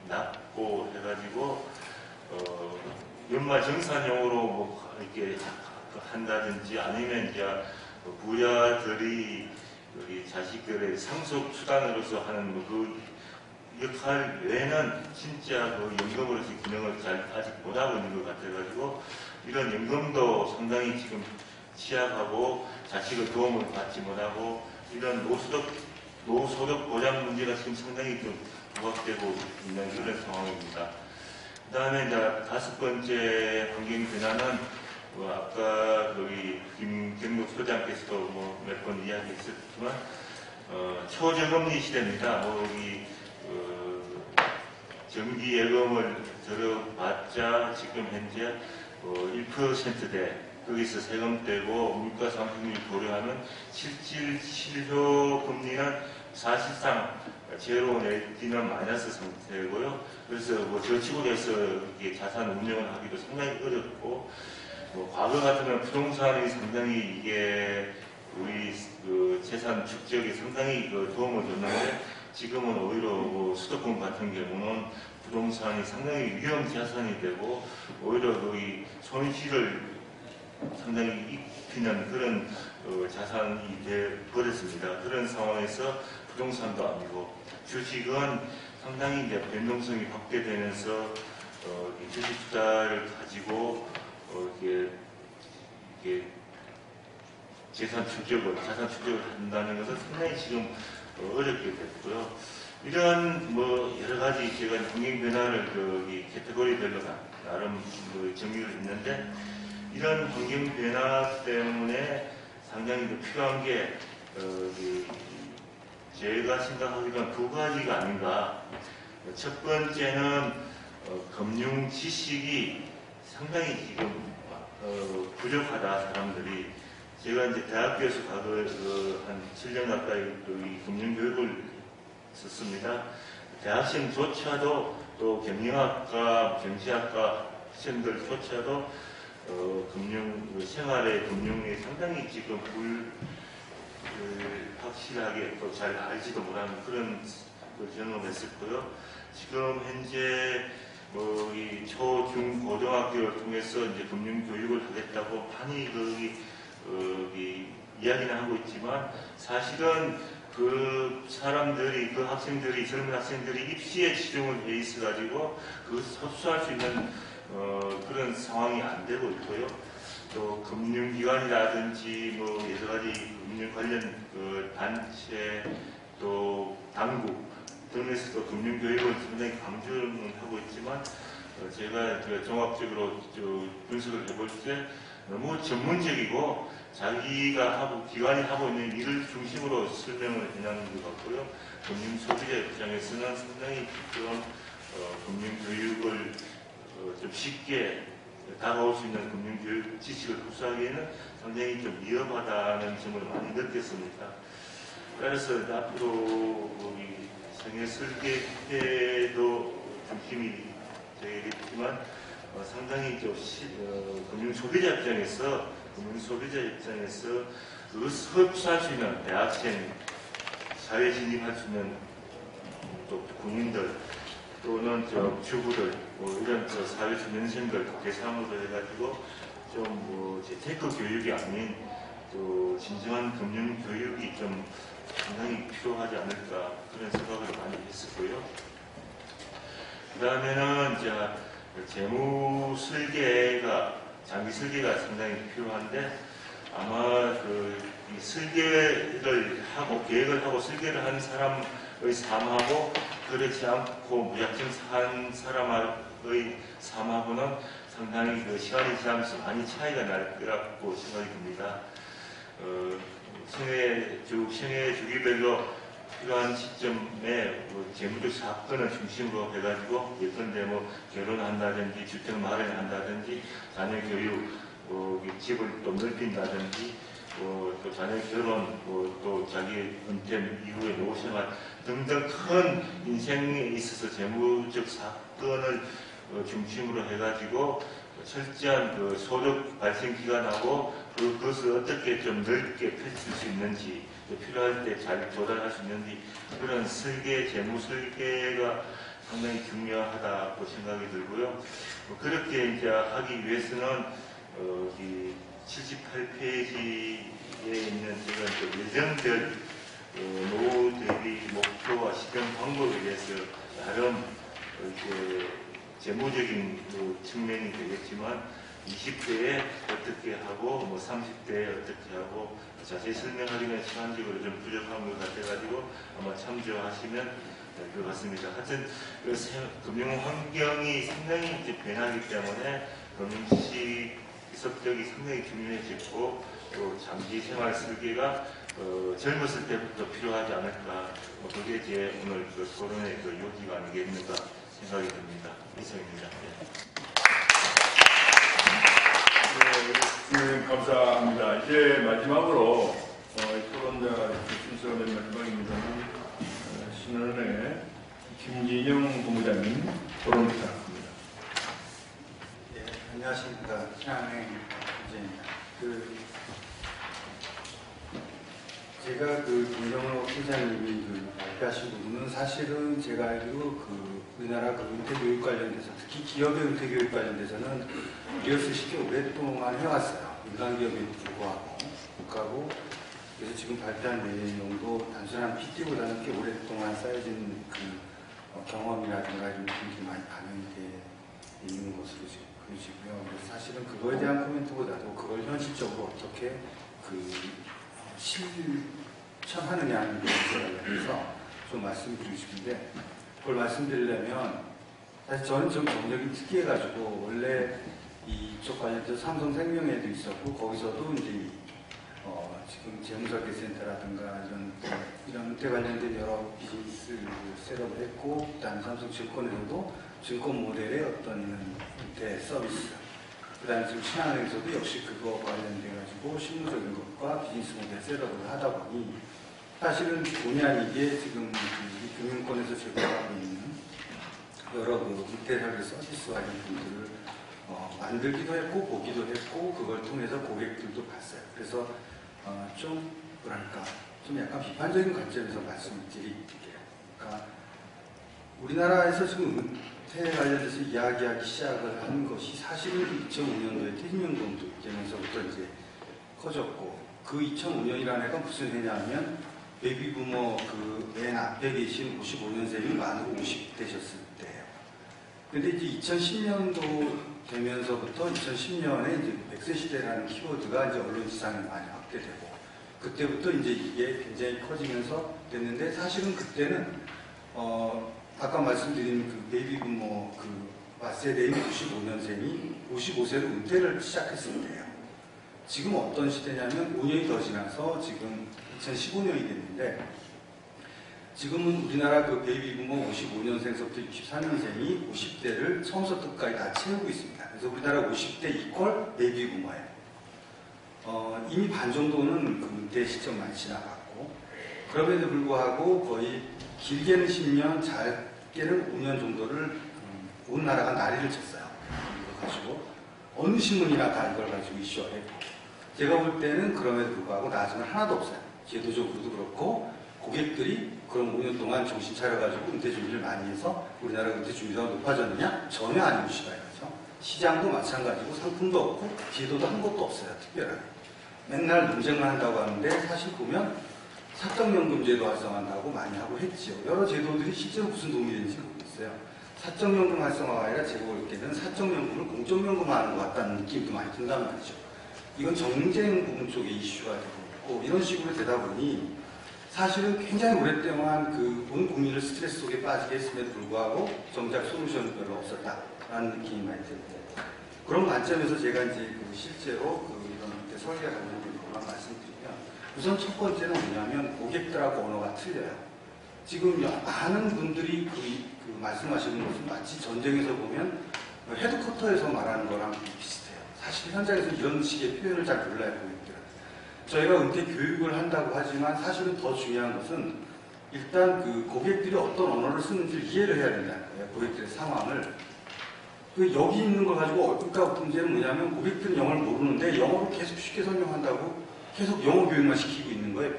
낮고 해가지고 연말 정산용으로 이렇게 한다든지 아니면 이제 부자들이 자식들의 상속 수단으로서 하는 그 역할 외에는 진짜 연금으로서의 기능을 아직 못하고 있는 것 같아가지고 이런 연금도 상당히 지금 취약하고 자식의 도움을 받지 못하고 이런 노후소득 보장 문제가 지금 상당히 좀 부각되고 있는 그런 상황입니다. 그 다음에 이제 5번째 환경 변화는 아까 김경록 소장께서도 몇 번 이야기했었지만 초저금리 시대입니다. 정기 예금을 들어봤자 지금 현재 1%대 거기서 세금 떼고 물가 상승률 고려하면 실효 금리는 사실상 제로 내지는 마이너스 상태고요. 그래서 저축을 해서 이렇게 자산 운영을 하기도 상당히 어렵고 과거 같으면 부동산이 상당히 이게 우리 재산 축적에 상당히 도움을 줬는데 지금은 오히려 수도권 같은 경우는 부동산이 상당히 위험 자산이 되고 오히려 손실을 상당히 입히는 그런 자산이 되어버렸습니다. 그런 상황에서 부동산도 아니고 주식은 상당히 이제 변동성이 확대되면서 주식 투자를 가지고 이게 자산 축적을 한다는 것은 상당히 지금 어렵게 됐고요. 이런 뭐 여러 가지 제가 환경 변화를 이 캐테고리별로 나름 정리를 했는데 이런 환경 변화 때문에 상당히 필요한 게 제가 생각하기로는 두 가지가 아닌가. 첫 번째는 금융 지식이 상당히 지금 부족하다 사람들이. 제가 이제 대학교에서 한 7년 가까이 금융 교육을 썼습니다. 대학생조차도 또 경영학과, 정치학과 학생들조차도 생활의 금융에 상당히 지금 확실하게 또 잘 알지도 못하는 그런 경험했었고요. 지금 현재 이 초, 중, 고등학교를 통해서 이제 금융 교육을 하겠다고 많이 이야기는 하고 있지만 사실은 그 사람들이, 그 학생들이, 젊은 학생들이 입시에 치중을 해 있어가지고 그 섭수할 수 있는 그런 상황이 안 되고 있고요. 또 금융기관이라든지 뭐 여러 가지 금융 관련 단체 또 당국 등에서도 금융교육을 상당히 강조를 하고 있지만 제가 종합적으로 분석을 해볼 때 너무 전문적이고 자기가 기관이 하고 있는 일을 중심으로 설명을 해나가는 것 같고요. 금융 소비자 입장에서는 상당히 그런 금융 교육을 좀 쉽게 다가올 수 있는 금융 교육 지식을 흡수하기에는 상당히 좀 위험하다는 점을 많이 느꼈습니다. 그래서 앞으로 생애 설계 때도 중심이 되겠지만 상당히 좀 금융 소비자 입장에서 흡수할 수 있는 대학생, 사회 진입할 수 있는 또 군인들 또는 주부들 이런 사회 초년생들 대상으로 해가지고 좀 재테크 교육이 아닌 또 진정한 금융 교육이 좀 상당히 필요하지 않을까 그런 생각을 많이 했었고요. 그 다음에는 재무 설계가 장기 설계가 상당히 필요한데 아마 이 설계를 하고 계획을 하고 설계를 한 사람의 삶하고 그렇지 않고 무작정 한 사람의 삶하고는 상당히 시간이 지나면서 많이 차이가 날 거라고 생각이 듭니다. 생애 주기별로 필요한 시점에 재무적 사건을 중심으로 해가지고 예컨대 결혼한다든지 주택 마련을 한다든지 자녀 교육 집을 또 넓힌다든지 또 자녀 결혼 또 자기 은퇴 이후의 노후생활 등등 큰 인생에 있어서 재무적 사건을 중심으로 해가지고 철저한 소득 발생 기간하고 그것을 어떻게 좀 넓게 펼칠 수 있는지 필요할 때 잘 조달할 수 있는지 그런 재무 설계가 상당히 중요하다고 생각이 들고요. 그렇게 이제 하기 위해서는 이 78페이지에 있는 제가 예정별 노후 대비 목표와 실행 방법에 대해서 나름 재무적인 측면이 되겠지만 20대에 어떻게 하고 30대에 어떻게 하고 자세히 설명하기는 시간적으로 좀 부족한 것 같아가지고 아마 참조하시면 될 것 같습니다. 하여튼 금융 환경이 상당히 이제 변하기 때문에 금융지식 습득이 상당히 중요해졌고 또 장기 생활 설계가 젊었을 때부터 필요하지 않을까 그게 제 오늘 토론의 요지가 아니겠는가 생각이 듭니다. 이상입니다. 네, 감사합니다. 이제 마지막으로 토론자 순서가 된 마지막입니다만 신원의 김진영 본부장님 토론 부탁합니다. 네, 안녕하십니까. 신한은행 부장입니다. 제가 김정록 회장님이 발표하신 부분은 사실은 제가 알기로 우리나라 은퇴교육 관련돼서 특히 기업의 은퇴교육 관련돼서는 이것을 쉽게 오랫동안 해왔어요. 민간기업에도 불구하고 국가고 그래서 지금 발표한 내용도 단순한 PT보다는 꽤 오랫동안 쌓여진 경험이라든가 이런 분들이 많이 반영이 돼 있는 것으로 지금 보여지고요. 그래서 사실은 그거에 대한 코멘트보다도 그걸 현실적으로 어떻게 실천하느냐는 문제에 대해서 좀 말씀드리고 싶은데 그걸 말씀드리려면 사실 저는 좀 경력이 특이해가지고 원래 이쪽 관련해서 삼성생명에도 있었고 거기서도 이제 지금 재무설계센터라든가 이런 은퇴 관련된 여러 비즈니스 셋업을 했고 그다음에 삼성증권에서도 증권 모델의 어떤 은퇴 서비스 그다음에 지금 신한은행에서도 역시 그거 관련돼가지고 실무적인 것과 비즈니스 모델 셋업을 하다 보니 사실은 본의 아니게 지금 이 금융권에서 제공하고 있는 여러 그 은퇴 설계 서비스와 이런 분들을 만들기도 했고 보기도 했고 그걸 통해서 고객들도 봤어요. 그래서 좀 뭐랄까 좀 약간 비판적인 관점에서 말씀을 드릴게요. 그러니까 우리나라에서 지금 은퇴 관련해서 이야기하기 시작을 한 것이 사실은 2005년도에 퇴직연금 되면서부터 이제 커졌고 그 2005년이라는 해가 무슨 해냐면 베이비부머 그 맨 앞에 계신 55년생이 만으로 50대셨을 때예요. 근데 이제 2010년도 되면서부터 2010년에 이제 100세 시대라는 키워드가 이제 언론지상에 많이 확대되고 그때부터 이제 이게 굉장히 커지면서 됐는데 사실은 그때는 아까 말씀드린 그 베이비부머 그 맞세대인 95년생이 55세로 은퇴를 시작했을 때예요. 지금 어떤 시대냐면 5년이 더 지나서 지금 2015년이 됐는데 지금은 우리나라 그 베이비부머 55년생서부터 64년생이 50대를 처음부터 끝까지 다 채우고 있습니다. 그래서 우리나라 50대 이퀄 베이비부머예요. 이미 반 정도는 그 은퇴 시점 많이 지나갔고 그럼에도 불구하고 거의 길게는 10년, 짧게는 5년 정도를 온 나라가 난리를 쳤어요. 이거 가지고 어느 신문이나 다 이걸 가지고 이슈화했고 제가 볼 때는 그럼에도 불구하고 나아짐은 하나도 없어요. 제도적으로도 그렇고 고객들이 그럼 5년 동안 정신 차려가지고 은퇴 준비를 많이 해서 우리나라 은퇴 준비도가 높아졌느냐? 전혀 아닌 시각이죠. 시장도 마찬가지고 상품도 없고 제도도 한 것도 없어요. 특별하게. 맨날 논쟁만 한다고 하는데 사실 보면 사적연금 제도 활성화한다고 많이 하고 했죠. 여러 제도들이 실제로 무슨 도움이 되는지 모르겠어요. 사적연금 활성화가 아니라 제가 볼 때는 사적연금을 공적연금화하는 것 같다는 느낌도 많이 든단 말이죠. 이건 정쟁 부분 쪽에 이슈가 되고 있고 이런 식으로 되다 보니 사실은 굉장히 오랫동안 그 온 국민을 스트레스 속에 빠지게 했음에도 불구하고 정작 솔루션은 별로 없었다라는 느낌이 많이 들고 그런 관점에서 제가 이제 그 실제로 이런 설계 관련된 것만 말씀드리면 우선 첫 번째는 뭐냐면 고객들하고 언어가 틀려요. 지금 많은 분들이 그 말씀하시는 것은 마치 전쟁에서 보면 헤드쿼터에서 말하는 거랑 비슷해요. 사실 현장에서 이런 식의 표현을 잘 몰라요, 고객들은. 저희가 은퇴 교육을 한다고 하지만 사실은 더 중요한 것은 일단 그 고객들이 어떤 언어를 쓰는지를 이해를 해야 된다는 거예요. 고객들의 상황을. 여기 있는 걸 가지고 그러니까 문제는 뭐냐면 고객들은 영어를 모르는데 영어로 계속 쉽게 설명한다고 계속 영어 교육만 시키고 있는 거예요.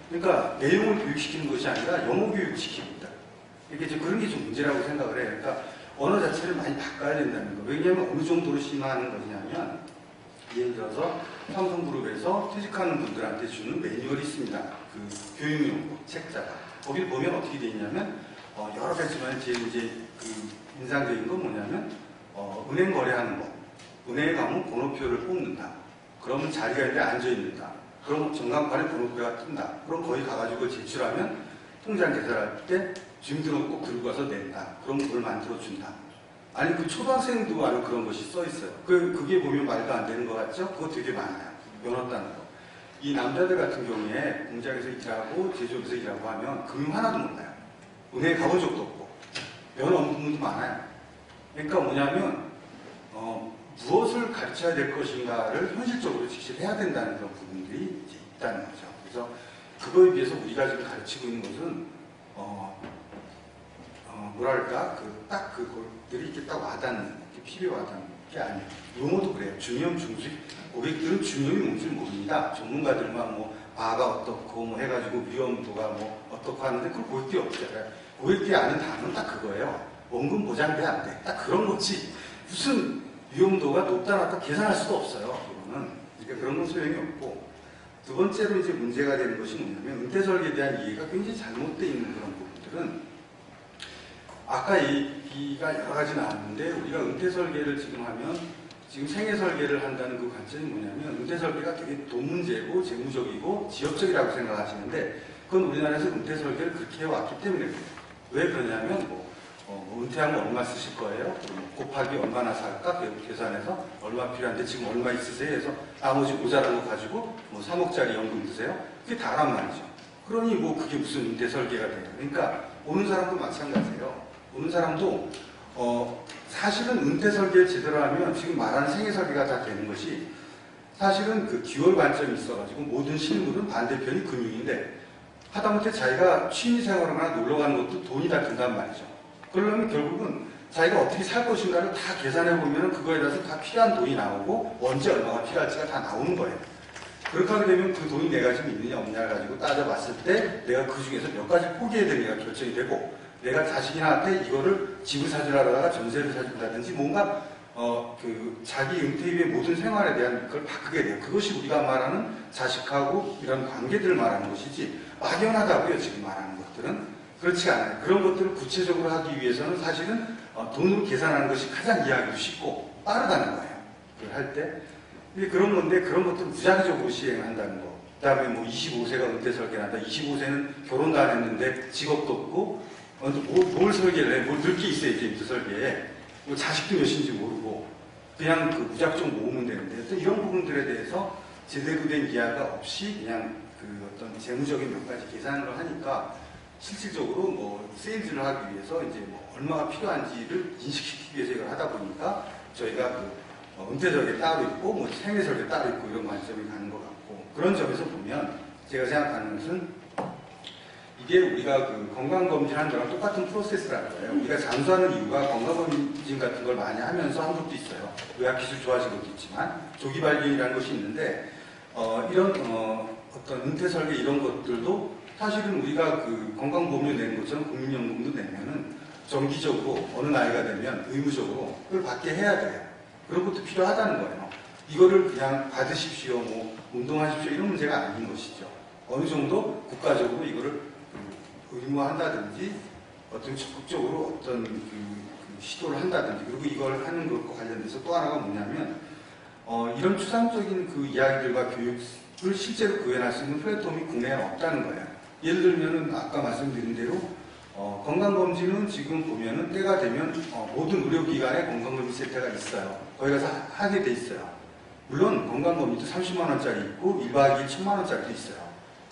그러니까 내용을 교육시키는 것이 아니라 영어 교육을 시키고 있다. 이게 이제 그런 게 좀 문제라고 생각을 해요. 그러니까 언어 자체를 많이 바꿔야 된다는 거. 왜냐하면 어느 정도로 심화하는 거냐면 예를 들어서 삼성그룹에서 퇴직하는 분들한테 주는 매뉴얼이 있습니다. 그 교육용고 책자가. 거기를 보면 어떻게 되어 있냐면 여러 가지만 제일 이제 그 인상적인 건 뭐냐면 은행 거래하는 거. 은행에 가면 번호표를 뽑는다. 그러면 자리가 있는데 앉아 있는다. 그럼 전광판에 번호표가 뜬다. 그럼 거기 가가지고 제출하면 통장 계산할 때 주민등록 꼭 들고 가서 낸다. 그럼 그걸 만들어준다. 아니 그 초등학생도 아는 그런 것이 써 있어요. 그게 보면 말도 안 되는 것 같죠? 그거 되게 많아요. 면허 따는 거. 이 남자들 같은 경우에 공장에서 일하고 제조업에서 일하고 하면 금융 하나도 몰라요. 은행에 가본 적도 없고 면허 없는 분도 많아요. 그러니까 뭐냐면 무엇을 가르쳐야 될 것인가를 현실적으로 직시를 해야 된다는 그런 부분들이 이제 있다는 거죠. 그래서 그거에 비해서 우리가 지금 가르치고 있는 것은 뭐랄까 딱 그것들이 이렇게 딱 와닿는 피부에 와닿는 게 아니에요. 용어도 그래요. 중염, 중수익. 고객들은 중염이 뭔지 모릅니다. 전문가들만 뭐 바가 어떻고 뭐 해가지고 위험도가 뭐 어떻고 하는데 그걸 고객들이 없잖아요. 고객들이 아는 단어는 딱 그거예요. 원금 보장돼 안 돼. 딱 그런 거지. 무슨 위험도가 높다 낮다 계산할 수도 없어요. 그거는. 그러니까 그런 건 소용이 없고. 두 번째로 이제 문제가 되는 것이 뭐냐면 은퇴 설계에 대한 이해가 굉장히 잘못되어 있는 그런 부분들은 아까 얘기가 여러 가지 나왔는데 우리가 은퇴 설계를 지금 하면 지금 생애 설계를 한다는 그 관점이 뭐냐면 은퇴 설계가 되게 돈 문제고 재무적이고 지역적이라고 생각하시는데 그건 우리나라에서 은퇴 설계를 그렇게 해왔기 때문에 그래요. 왜 그러냐면 은퇴하면 얼마 쓰실 거예요? 곱하기 얼마나 살까? 계산해서 얼마 필요한데 지금 얼마 있으세요? 해서 나머지 모자란 거 가지고 3억짜리 연금 드세요? 그게 다란 말이죠. 그러니 그게 무슨 은퇴 설계가 돼요. 그러니까 오는 사람도 마찬가지예요. 오는 사람도 사실은 은퇴 설계를 제대로 하면 지금 말하는 생애 설계가 다 되는 것이 사실은 그 듀얼 관점이 있어가지고 모든 실물은 반대편이 금융인데 하다못해 자기가 취미생활을 하나 놀러 가는 것도 돈이 다 든단 말이죠. 그러려면 결국은 자기가 어떻게 살 것인가를 다 계산해 보면 그거에 대해서 다 필요한 돈이 나오고 언제 얼마가 필요할지가 다 나오는 거예요. 그렇게 하게 되면 그 돈이 내가 지금 있느냐 없느냐를 가지고 따져봤을 때 내가 그 중에서 몇 가지 포기해야 되느냐가 결정이 되고 내가 자식이나한테 이거를 집을 사주려다가 전세를 사준다든지 뭔가 자기 은퇴 이후의 모든 생활에 대한 걸 바꾸게 돼요. 그것이 우리가 말하는 자식하고 이런 관계들을 말하는 것이지 막연하다고요. 지금 말하는 것들은 그렇지 않아요. 그런 것들을 구체적으로 하기 위해서는 사실은 돈으로 계산하는 것이 가장 이해하기도 쉽고 빠르다는 거예요. 그걸 할 때. 그런 건데 그런 것들을 무작위적으로 시행한다는 거. 그 다음에 25세가 은퇴 설계를 한다. 25세는 결혼도 안 했는데 직업도 없고 뭘 설계를 해. 뭘 늙게 있어야지 은퇴 설계에. 자식도 몇인지 모르고 그냥 무작정 모으면 되는데 이런 부분들에 대해서 제대로 된 이해가 없이 그냥 어떤 재무적인 몇 가지 계산을 하니까 실질적으로 세일즈를 하기 위해서 이제 얼마가 필요한지를 인식시키기 위해서 이걸 하다 보니까 저희가 은퇴설계 따로 있고 생애설계 따로 있고 이런 관점이 가는 것 같고 그런 점에서 보면 제가 생각하는 것은 이게 우리가 건강검진 하는 거랑 똑같은 프로세스라는 거예요. 우리가 장수하는 이유가 건강검진 같은 걸 많이 하면서 한 것도 있어요. 의학기술 좋아진 것도 있지만 조기 발견이라는 것이 있는데 이런 어떤 은퇴설계 이런 것들도 사실은 우리가 건강보험료 내는 것처럼 국민연금도 내면은 정기적으로 어느 나이가 되면 의무적으로 그걸 받게 해야 돼요. 그런 것도 필요하다는 거예요. 이거를 그냥 받으십시오, 운동하십시오 이런 문제가 아닌 것이죠. 어느 정도 국가적으로 이거를 의무화한다든지 어떤 적극적으로 어떤 시도를 한다든지 그리고 이걸 하는 것과 관련돼서 또 하나가 뭐냐면 이런 추상적인 이야기들과 교육을 실제로 구현할 수 있는 플랫폼이 국내에 없다는 거예요. 예를 들면은 아까 말씀드린 대로 건강검진은 지금 보면은 때가 되면 모든 의료기관에 건강검진 센터가 있어요. 거기 가서 하게 돼 있어요. 물론 건강검진도 30만 원짜리 있고 1박 2일 1000만 원짜리도 있어요.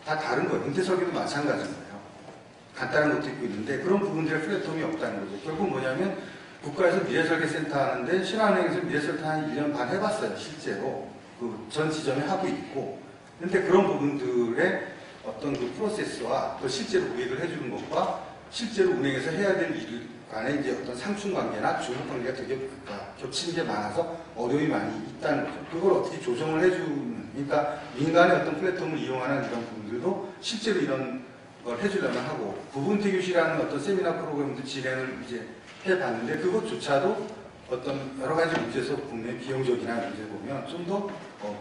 다 다른 거예요. 은퇴설계도 마찬가지인 거예요. 간단한 것도 있고 있는데 그런 부분들의 플랫폼이 없다는 거죠. 결국 뭐냐면 국가에서 미래설계센터 하는데 신한은행에서 미래설계 한 1년 반 해봤어요. 실제로 전 지점에 하고 있고 근데 그런 부분들의 어떤 프로세스와 또 실제로 구획을 해주는 것과 실제로 은행에서 해야 될 일 간에 이제 어떤 상충관계나 중립관계가 되게 겹치는 게 많아서 어려움이 많이 있다는 거죠. 그걸 어떻게 조정을 해주는 그러니까 민간의 어떤 플랫폼을 이용하는 이런 부분들도 실제로 이런 걸 해주려면 하고 부분태교시라는 어떤 세미나 프로그램도 진행을 이제 해봤는데 그것조차도 어떤 여러 가지 문제에서 국내 비용적이나 문제 보면 좀 더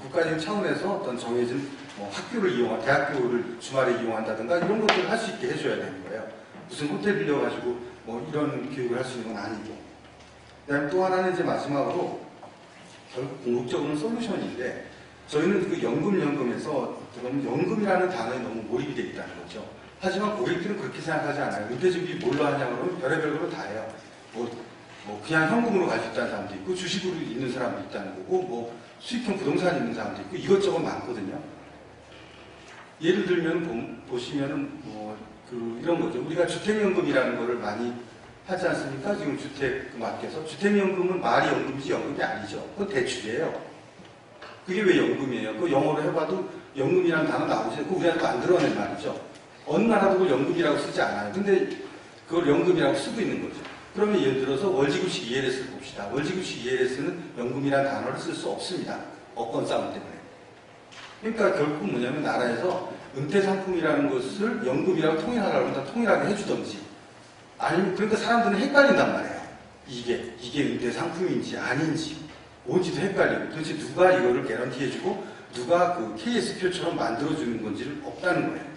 국가적인 차원에서 어떤 정해진 학교를 대학교를 주말에 이용한다든가 이런 것들을 할 수 있게 해줘야 되는 거예요. 무슨 호텔 빌려가지고 이런 교육을 할 수 있는 건 아니고. 그다음에 또 하나는 이제 마지막으로 결국 궁극적으로는 솔루션인데 저희는 연금에서 연금이라는 단어에 너무 몰입이 돼 있다는 거죠. 하지만 고객들은 그렇게 생각하지 않아요. 은퇴준비 뭘로 하냐 그러면 별의별 거로 다 해요. 그냥 현금으로 갈 수 있다는 사람도 있고 주식으로 있는 사람도 있다는 거고 수익형 부동산이 있는 사람도 있고 이것저것 많거든요. 예를 들면 보시면은 이런 거죠. 우리가 주택연금이라는 거를 많이 하지 않습니까? 지금 주택 맡겨서 주택연금은 말이 연금이지 연금이 아니죠. 그건 대출이에요. 그게 왜 연금이에요? 그거 영어로 해봐도 연금이라는 단어 나오지. 그거 우리한테 만들어낸 말이죠. 어느 나라도 그걸 연금이라고 쓰지 않아요. 근데 그걸 연금이라고 쓰고 있는 거죠. 그러면 예를 들어서 월지급식 ELS를 봅시다. 월지급식 ELS는 연금이라는 단어를 쓸 수 없습니다. 업권 싸움 때문에. 그러니까 결국 뭐냐면 나라에서 은퇴상품이라는 것을 연금이라고 통일하라고 하면 다 통일하게 해주던지 아니면 그러니까 사람들은 헷갈린단 말이에요. 이게 은퇴상품인지 아닌지 뭔지도 헷갈리고 도대체 누가 이거를 개런티해주고 누가 KS표처럼 만들어주는 건지를 없다는 거예요.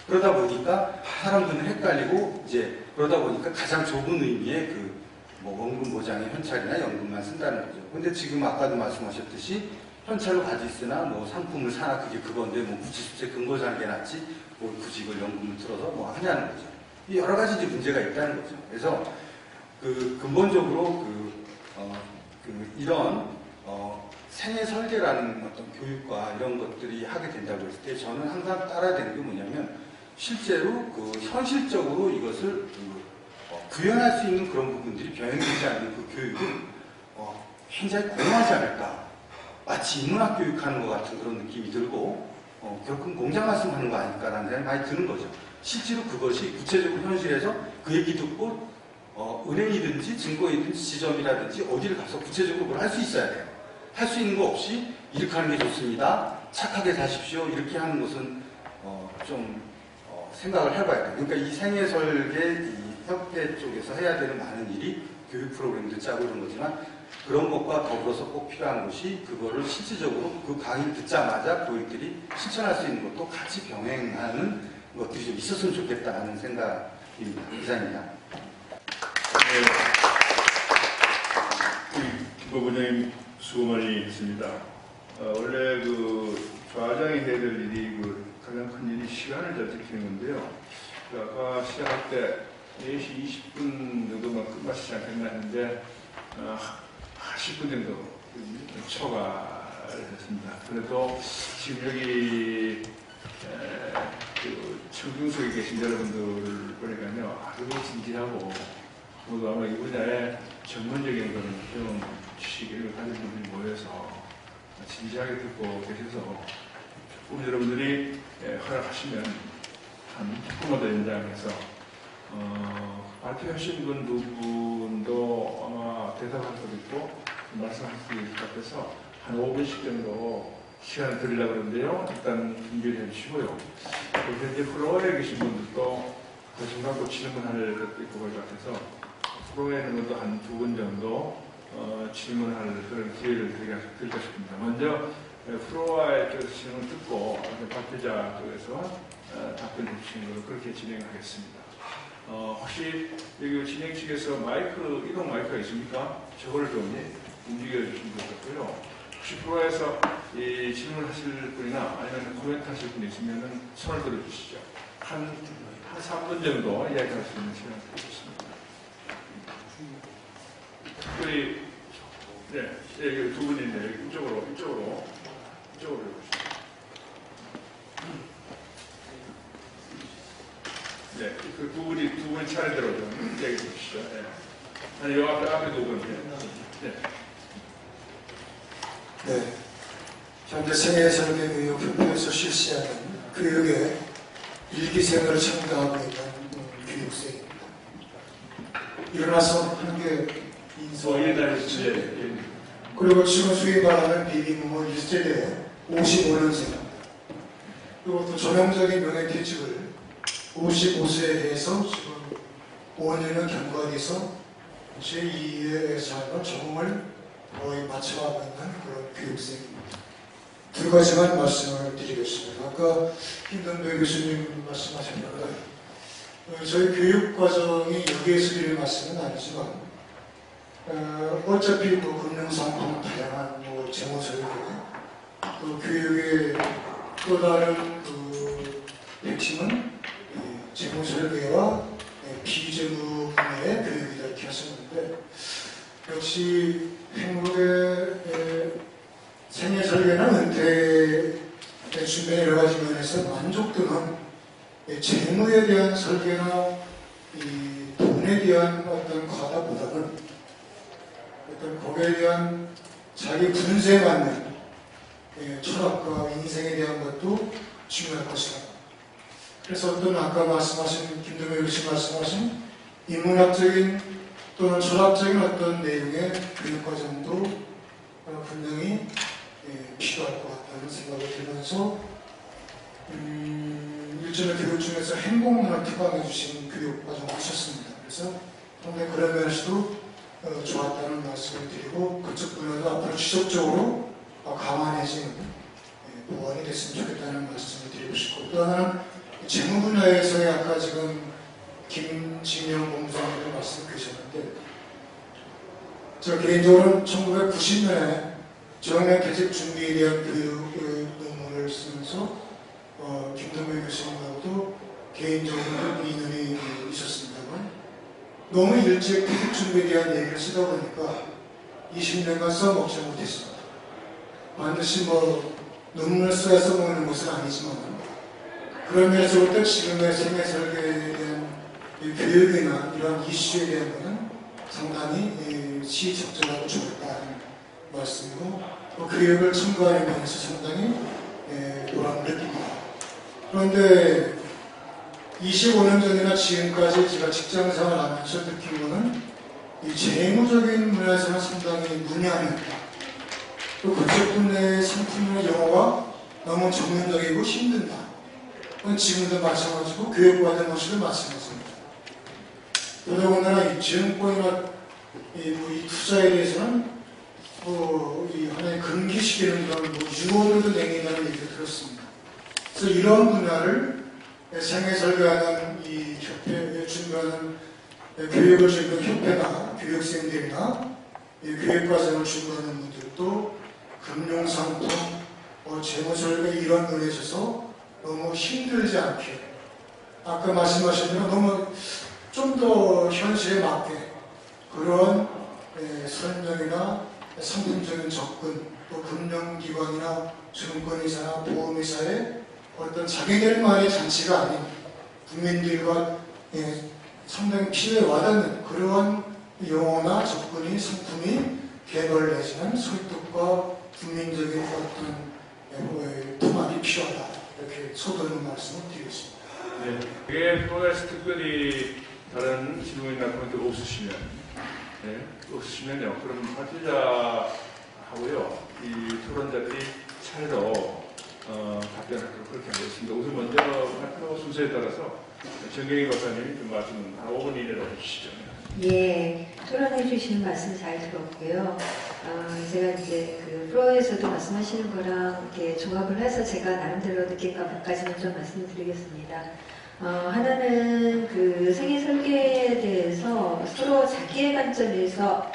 그러다 보니까 사람들은 헷갈리고 그러다 보니까 가장 좁은 의미의 원금 보장의 현찰이나 연금만 쓴다는 거죠. 근데 지금 아까도 말씀하셨듯이 현찰로 가지고 있으나 뭐 상품을 사나 그게 그건데 뭐 굳이 수채 근거 사는 게 낫지 뭐 굳이 이걸 연금을 들어서 뭐 하냐는 거죠. 이 여러 가지 이제 문제가 있다는 거죠. 그래서 그 근본적으로 이런 생애 설계라는 어떤 교육과 이런 것들이 하게 된다고 했을 때 저는 항상 따라야 되는 게 뭐냐면 실제로 그 현실적으로 이것을 구현할 수 있는 그런 부분들이 병행되지 않는 그 교육은 굉장히 공허하지 않을까. 마치 인문학 교육하는 것 같은 그런 느낌이 들고 결국 공장 말씀하는 거 아닐까라는 생각이 많이 드는 거죠. 실제로 그것이 구체적으로 현실에서 그 얘기 듣고 은행이든지 증권이든지 지점이라든지 어디를 가서 구체적으로 뭘 할 수 있어야 돼요. 할 수 있는 거 없이 이렇게 하는 게 좋습니다. 착하게 사십시오. 이렇게 하는 것은 좀 생각을 해봐야 돼요. 그러니까 이 생애 설계, 이 협회 쪽에서 해야 되는 많은 일이 교육 프로그램도 짜고 이런 거지만 그런 것과 더불어서 꼭 필요한 것이 그거를 실질적으로 그 강의를 듣자마자 교육들이 실천할 수 있는 것도 같이 병행하는 것들이 좀 있었으면 좋겠다는 생각입니다. 이상입니다. 김 부장님 수고 많이 했습니다. 원래 그 좌장이 해야 될 일이 가장 큰 일이 시간을 잘 지키는 건데요. 아까 시작할 때 4시 20분 정도만 끝마치지 않겠나 했는데 10분 정도 초과를 했습니다. 그래도 지금 여기 청중석에 계신 여러분들을 보니까요, 아주 진지하고 모두 아마 이 분야에 전문적인 그런 배운 지식을 가진 분들이 모여서 진지하게 듣고 계셔서 우리 여러분들이 허락하시면 한 10분만 더 연장해서 발표하신 분 두 분도 아마 대답할 수도 있고 말씀할 수도 있을 것 같아서 한 5분씩 정도 시간을 드리려고 그러는데요. 일단 준비를 해주시고요. 그래서 이제 플로어에 계신 분들도 관심 갖고 질문할 것도 있고 그럴 것 같아서 프로에 있는 것도 한 2분 정도 질문할 그런 기회를 드리고 싶습니다. 먼저 프로와의 쪽에서 질문 듣고 발표자 쪽에서 답변해 주시는 걸로 그렇게 진행하겠습니다. 혹시 여기 진행 측에서 마이크, 이동 마이크가 있습니까? 저거를 좀 움직여 주시면 좋겠고요. 혹시 프로에서 이 질문하실 분이나 아니면 코멘트 하실 분이 있으면 손을 들어주시죠. 한 3분 정도 이야기할 수 있는 시간을 드리겠습니다. 특별히, 여기 두 분인데, 이쪽으로 해보시죠. 네, 그 두 분이 차례대로 좀 얘기해 주시죠. 네. 아니, 요 앞에 두 분. 네. 네. 현재 생애설계교육협회에서 실시하는 교육에 일기생활을 첨가하고 있는 교육생입니다. 일어나서 함께 인사해주시죠. 그리고 지금 소위 말하는 비비무모 1세대 55년생 그리고 또 전형적인 명예퇴직을 55세에 대해서 지금 5년을 경과돼서 제2의 삶을 적응을 거의 마쳐가고 있는 그런 교육생입니다. 두 가지만 말씀을 드리겠습니다. 아까 김동배 교수님 말씀하셨는데 저희 교육과정이 여기에서 드릴 말씀은 아니지만 어차피 뭐 금융상품 다양한 뭐 재무설계 또 교육의 또 다른 그 핵심은 재무설계와 비재무 분야의 교육이다 이렇게 하셨는데 역시 행복의 생애설계는 은퇴 준비의 여러 가지 면에서 만족도는 재무에 대한 설계나 이 돈에 대한 어떤 과다보다는 어떤 거기에 대한 자기 분수에 맞는 철학과 인생에 대한 것도 중요할 것이다. 그래서 어떤 아까 말씀하신 김동현 교수님 말씀하신 인문학적인 또는 철학적인 어떤 내용의 교육과정도 분명히 필요할 것 같다는 생각이 들면서 일전에 교육 중에서 행복문화 특강해 주신 교육과정을 하셨습니다. 그래서 상당히 그런 면에서도 좋았다는 말씀을 드리고 그쪽 분야도 앞으로 지속적으로 강화해지는 보완이 됐으면 좋겠다는 말씀을 드리고 싶고 또 하나는 재무 분야에서의 아까 지금 김진영 본부장님도 말씀 주셨는데 저 개인적으로는 1990년에 정년 퇴직 준비에 대한 교육 논문을 쓰면서 김동배 교수님하고도 개인적으로 인연이 있었습니다만 너무 일찍 퇴직 준비에 대한 얘기를 쓰다 보니까 20년간 써먹지 못했습니다. 반드시 논문을 써야 써먹는 것은 아니지만 그런 면에서 볼 때 지금의 생애 설계에 대한 이 교육이나 이런 이슈에 대한 것은 상당히 시적절하고 좋았다는 말씀이고 또 교육을 첨가하는 면에서 상당히 보람을 느낍니다. 그런데 25년 전이나 지금까지 제가 직장생활을 하면서 느낀 것은 이 재무적인 문화에서는 상당히 문외한이었다. 또 그쪽 분야의 상품이나 영어가 너무 전문적이고 힘든다. 그건 지금도 마찬가지고 교육받은 것이도 마찬가지입니다. 더더군다나 이 증권이나 이 투자에 대해서는 이 하나의 금기시키는 그런 유언들도 댕긴다는 얘기를 들었습니다. 그래서 이런 분야를 생애 설계하는 이 협회에 준비하는 교육을 준비하는 협회나 교육생들이나 교육과정을 준비하는 분들도 금융상품, 재무설계 이런 면에 있어서 너무 힘들지 않게 아까 말씀하신 대로 너무 좀 더 현실에 맞게 그런 설명이나 상품적인 접근 또 금융기관이나 증권회사나 보험회사의 어떤 자기들만의 잔치가 아닌 국민들과 상당히 피부에 와닿는 그러한 용어나 접근이 상품이 개발되지는 설득과 국민적인 어떤 통합이 필요하다. 이렇게 서두르는 말씀을 드리겠습니다. 네, 그게 또다시 특별히 다른 질문이나 그런 게 없으시면, 없으시면요. 그럼 발표자하고요, 이 토론자들이 차례로 답변하도록 그렇게 하겠습니다. 우선 먼저 발표 순서에 따라서 정경희 박사님이 좀 말씀 한 5분 이내로 해주시죠. 예, 토론해 주시는 말씀 잘 들었고요. 제가 이제 그 프로에서도 말씀하시는 거랑 이렇게 종합을 해서 제가 나름대로 느낀 것까지는 좀 말씀드리겠습니다. 하나는 그 생애 설계에 대해서 서로 자기의 관점에서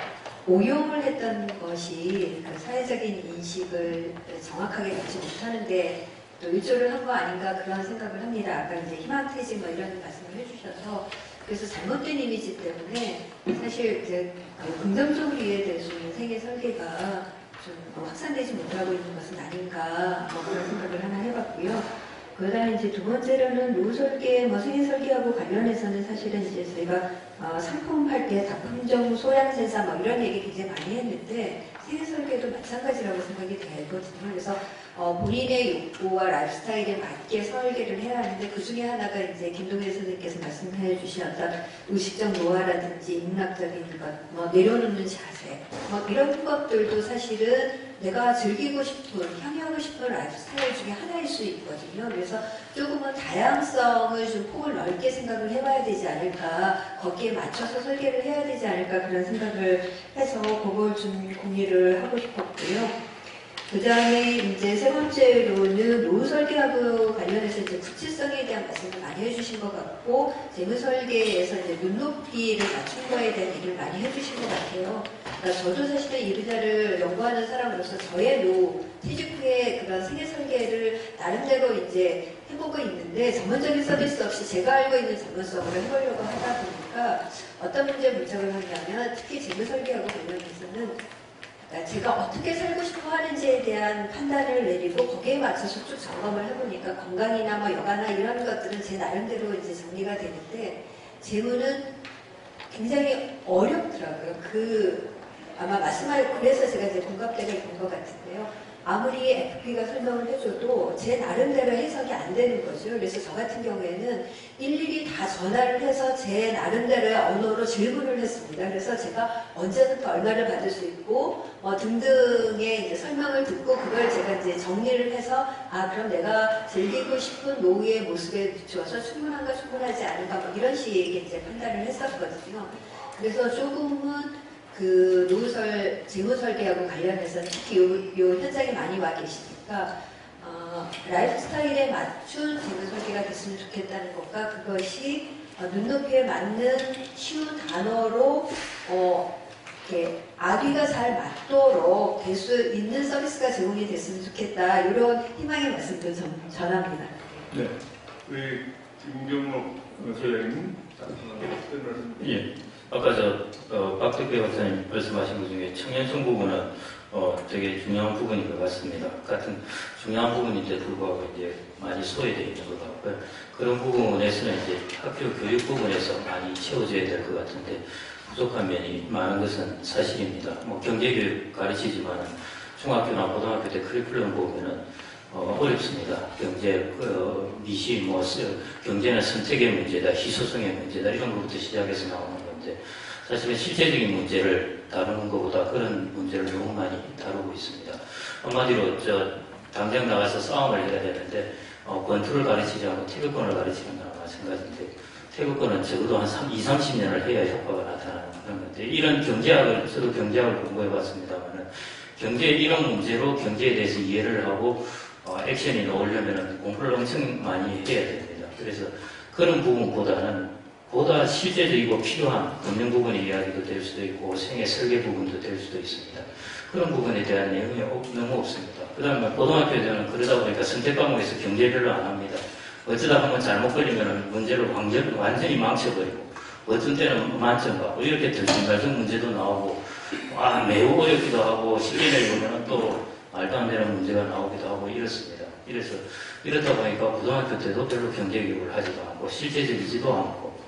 오용을 했던 것이 그 사회적인 인식을 정확하게 갖지 못하는데 또 일조를 한 거 아닌가 그런 생각을 합니다. 아까 이제 희망퇴직 뭐 이런 말씀을 해주셔서 그래서 잘못된 이미지 때문에 사실 이제 긍정적으로 이해될 수 있는 생애 설계가 좀 확산되지 못하고 있는 것은 아닌가 그런 생각을 하나 해봤고요. 그다음에 이제 두 번째로는 노후 설계, 생애 설계하고 관련해서는 사실은 이제 저희가 상품 팔 때 다품종 소양생사 이런 얘기 굉장히 많이 했는데 생애 설계도 마찬가지라고 생각이 되거든요. 그래서 본인의 욕구와 라이프스타일에 맞게 설계를 해야 하는데 그 중에 하나가 이제 김동일 선생님께서 말씀해 주신 어떤 의식적 노화라든지 인문학적인 것, 내려놓는 자세, 이런 것들도 사실은 내가 즐기고 싶은, 향유하고 싶은 라이프스타일 중에 하나일 수 있거든요. 그래서 조금은 다양성을 좀 폭을 넓게 생각을 해봐야 되지 않을까, 거기에 맞춰서 설계를 해야 되지 않을까 그런 생각을 해서 그걸 좀 공유를 하고 싶었고요. 그 다음에 이제 세 번째로는 노후 설계하고 관련해서 이제 구체성에 대한 말씀을 많이 해주신 것 같고, 재무 설계에서 이제 눈높이를 맞춘 거에 대한 얘기를 많이 해주신 것 같아요. 그러니까 저도 사실은 이 분야를 연구하는 사람으로서 저의 노후, 퇴직 후에 그런 생애 설계를 나름대로 이제 해보고 있는데, 전문적인 서비스 없이 제가 알고 있는 전문성으로 해보려고 하다 보니까 어떤 문제에 물적을 하냐면, 특히 재무 설계하고 관련해서는 제가 어떻게 살고 싶어 하는지에 대한 판단을 내리고 거기에 맞춰서 쭉 점검을 해보니까 건강이나 여가나 이런 것들은 제 나름대로 이제 정리가 되는데 재무는 굉장히 어렵더라고요. 아마 말씀하신 그래서 제가 이제 공감대가 있는 것 같은데요. 아무리 FP가 설명을 해줘도 제 나름대로 해석이 안 되는 거죠. 그래서 저 같은 경우에는 일일이 다 전화를 해서 제 나름대로의 언어로 질문을 했습니다. 그래서 제가 언제부터 얼마를 받을 수 있고 등등의 이제 설명을 듣고 그걸 제가 이제 정리를 해서 그럼 내가 즐기고 싶은 노후의 모습에 비추어서 충분한가 충분하지 않은가 이런 식의 이제 판단을 했었거든요. 그래서 조금은 재무 설계하고 관련해서는 특히 요 현장에 많이 와 계시니까 라이프 스타일에 맞춘 재무 설계가 됐으면 좋겠다는 것과 그것이 눈높이에 맞는 쉬운 단어로 이렇게 아귀가 잘 맞도록 될 수 있는 서비스가 제공이 됐으면 좋겠다. 이런 희망의 말씀도 전합니다. 네, 우리 김경록 소장님, 예. 아까 박덕배 박사님 말씀하신 것 중에 청년성 부분은 되게 중요한 부분인 것 같습니다. 같은 중요한 부분인데 불구하고 이제 많이 소외되어 있는 것 같고요. 그런 부분에서는 이제 학교 교육 부분에서 많이 채워져야 될 것 같은데 부족한 면이 많은 것은 사실입니다. 뭐 경제교육 가르치지만 중학교나 고등학교 때 커리큘럼 보면은 어렵습니다. 경제, 미시, 경제는 선택의 문제다, 희소성의 문제다, 이런 것부터 시작해서 나오는 건데, 사실은 실제적인 문제를 다루는 것보다 그런 문제를 너무 많이 다루고 있습니다. 한마디로, 당장 나가서 싸움을 해야 되는데, 권투를 가르치지 않고 태극권을 가르치는 거랑 마찬가지인데, 태극권은 적어도 한 20-30년을 해야 효과가 나타나는 그런 건데, 이런 경제학을, 저도 경제학을 공부해 봤습니다만은, 이런 문제로 경제에 대해서 이해를 하고, 액션이 나오려면 공부를 엄청 많이 해야 됩니다. 그래서 그런 부분보다는 보다 실제적이고 필요한 금융 부분의 이야기도 될 수도 있고 생애 설계 부분도 될 수도 있습니다. 그런 부분에 대한 내용이 너무 없습니다. 그 다음에 고등학교에서는 그러다 보니까 선택 과목에서 경제 별로 안 합니다. 어쩌다 보면 잘못 걸리면 문제를 완전히 망쳐버리고 어떤 때는 만점 받고 이렇게 들쭉날쭉 문제도 나오고 매우 어렵기도 하고 쉽게 내보면 또 말도 안 되는 문제가 나오기도 하고 이렇습니다. 이렇다 보니까 고등학교 때도 별로 경제교육을 하지도 않고 실제적이지도 않고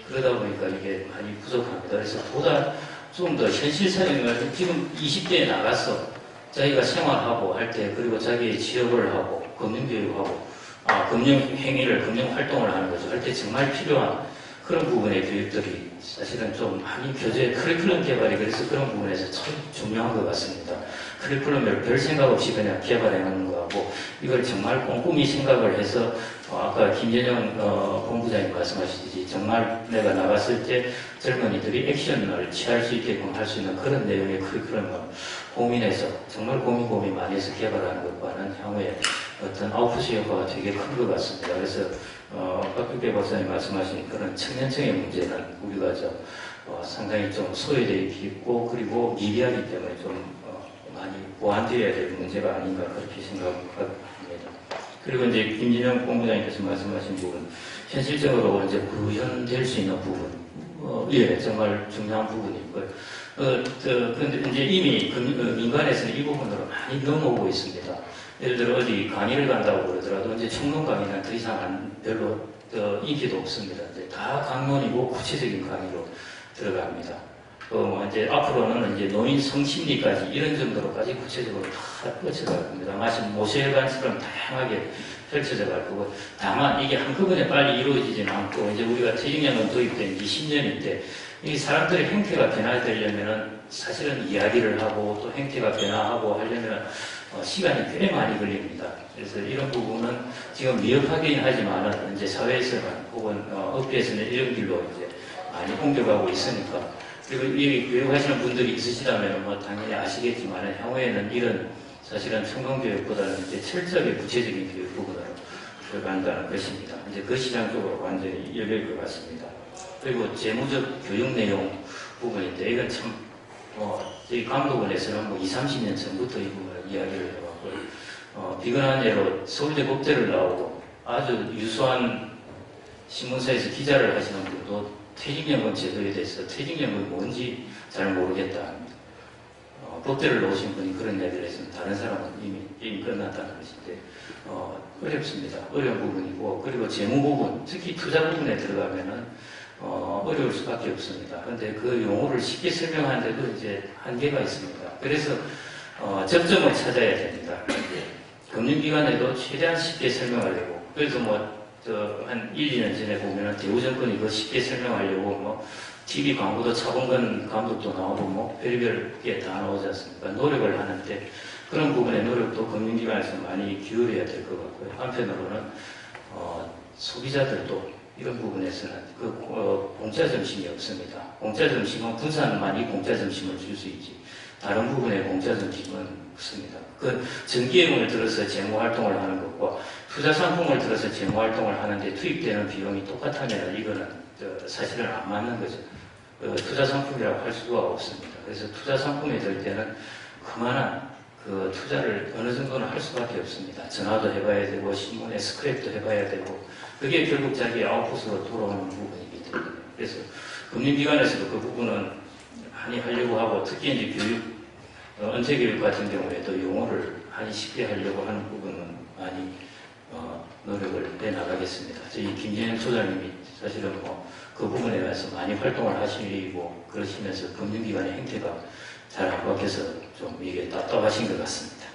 그러다 보니까 이게 많이 부족합니다. 그래서 보다 좀 더 현실 사회를 지금 20대에 나가서 자기가 생활하고 할 때 그리고 자기의 취업을 하고 금융교육하고 금융활동을 하는 거죠. 할 때 정말 필요한 그런 부분의 교육들이 사실은 좀 많이 교재 커리큘럼 개발이 그래서 그런 부분에서 참 중요한 것 같습니다. 커리큘럼을 별 생각 없이 그냥 개발해 놓는 거하고 이걸 정말 꼼꼼히 생각을 해서 아까 김전영 본부장님 말씀하시듯이 정말 내가 나갔을 때 젊은이들이 액션을 취할 수 있게끔 할 수 있는 그런 내용의 커리큘럼을 고민해서 정말 고민 많이 해서 개발하는 것과는 향후에 어떤 아웃풋의 효과가 되게 큰 것 같습니다. 그래서 박덕배 박사님 말씀하신 그런 청년층의 문제는 우리가 상당히 좀 소외되어 있고 그리고 미비하기 때문에 좀 많이 보완되어야 될 문제가 아닌가 그렇게 생각합니다. 그리고 이제 김진영 본부장님께서 말씀하신 부분, 현실적으로 이제 구현될 수 있는 부분, 예, 정말 중요한 부분이고요. 근데 이제 이미 민간에서는 이 부분으로 많이 넘어오고 있습니다. 예를 들어 어디 강의를 간다고 그러더라도 이제 총론 강의는 더 이상 별로 인기도 없습니다. 이제 다 강론이고 구체적인 강의로 들어갑니다. 이제 앞으로는 이제 노인 성심리까지 이런 정도로까지 구체적으로 다 펼쳐갈 겁니다. 마치 모세혈관처럼 다양하게 펼쳐져 갈 거고, 다만 이게 한꺼번에 빨리 이루어지지는 않고, 이제 우리가 퇴직연금 도입된 지 10년인데, 이 사람들의 행태가 변화되려면은 사실은 이야기를 하고 또 행태가 변화하고 하려면 시간이 꽤 많이 걸립니다. 그래서 이런 부분은 지금 미흡하긴 하지만은 이제 사회에서는 혹은 업계에서는 이런 길로 이제 많이 옮겨가고 있으니까 그리고 이 교육하시는 분들이 있으시다면 당연히 아시겠지만 향후에는 이런 사실은 총론교육보다는 이제 철저하게 구체적인 교육 부분으로 들어간다는 것입니다. 이제 그 시장 쪽으로 완전히 열릴 것 같습니다. 그리고 재무적 교육 내용 부분인데 이건 참 저희 강도원에서는 20-30년 전부터 이 부분을 이야기를 해왔고요. 비근한 예로 서울대 법대를 나오고 아주 유수한 신문사에서 기자를 하시는 분도 퇴직연금 제도에 대해서 퇴직연금이 뭔지 잘 모르겠다 합니다. 법대를 나오신 분이 그런 이야기를 했으면 다른 사람은 이미 끝났다는 것인데 어렵습니다. 어려운 부분이고 그리고 재무 부분, 특히 투자 부분에 들어가면은 어려울 수밖에 없습니다. 그런데 그 용어를 쉽게 설명하는데도 이제 한계가 있습니다. 그래서 접점을 찾아야 됩니다. 금융기관에도 최대한 쉽게 설명하려고 그래서 한 1-2년 전에 보면은 대우증권이 더 쉽게 설명하려고 TV 광고도 차범근 감독도 나오고 별의별 게 다 나오지 않습니까? 노력을 하는데 그런 부분의 노력도 금융기관에서 많이 기울여야 될 것 같고요. 한편으로는 소비자들도 이런 부분에서는 공짜 점심이 없습니다. 공짜 점심은 부산만이 공짜 점심을 줄 수 있지 다른 부분에 공짜 점심은 없습니다. 그 전기예금을 들어서 재무활동을 하는 것과 투자상품을 들어서 재무활동을 하는데 투입되는 비용이 똑같다면 이거는 사실은 안 맞는 거죠. 투자 상품이라고 할 수가 없습니다. 그래서 투자 상품이 될 때는 그만한 그 투자를 어느 정도는 할 수밖에 없습니다. 전화도 해봐야 되고 신문에 스크랩도 해봐야 되고 그게 결국 자기 아웃풋으로 돌아오는 부분이기 때문에 그래서 금융기관에서도 그 부분은 많이 하려고 하고 특히 이제 교육 언제교육 같은 경우에도 용어를 많이 쉽게 하려고 하는 부분은 많이 노력을 해나가겠습니다. 저희 김진영 소장님이 사실은 뭐 그 부분에 대해서 많이 활동을 하시고 그러시면서 금융기관의 행태가 잘 안 바뀌어서 좀 이게 답답하신 것 같습니다.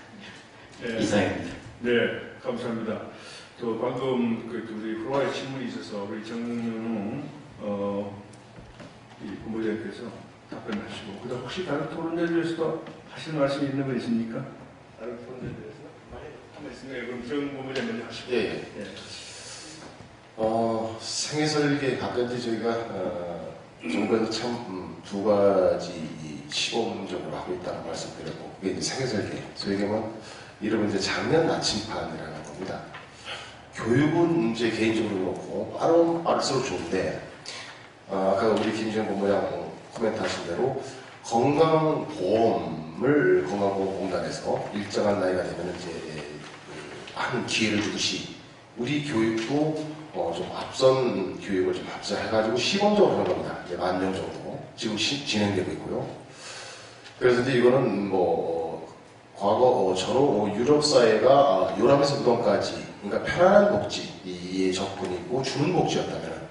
네. 이상입니다. 네, 감사합니다. 또 방금 우리 프로와의 질문이 있어서 우리 정윤웅 이 본부장님께서 답변하시고 그다음 혹시 다른 토론자에 대해서도 하실 말씀이 있는 분 있습니까? 다른 토론자에 대해서 한번 있습니다. 그럼 정 본부장 먼저 하시고. 예. 생애설계 가끔 이제 저희가 정부에서 참 두 가지 시범적으로 하고 있다는 말씀드렸고 그게 이제 생애설계 소위 얘기하면 이름은 이제 작년 나침판이라는 겁니다. 교육은 이제 개인적으로 그렇고 빠르면 빠를수록 좋은데 아까 우리 김지영 본부장 코멘트 하신 대로 건강보험을 건강보험공단에서 일정한 나이가 되면 이제 한 기회를 주듯이 우리 교육도 좀 앞선 교육을 좀 합사해가지고 시범적으로 하는 겁니다. 이제 10,000명 정도 지금 진행되고 있고요. 그래서 이제 이거는 뭐 과거 전후 유럽 사회가 요람에서 무덤까지 그러니까 편안한 복지의 접근이 있고 주는 복지였다면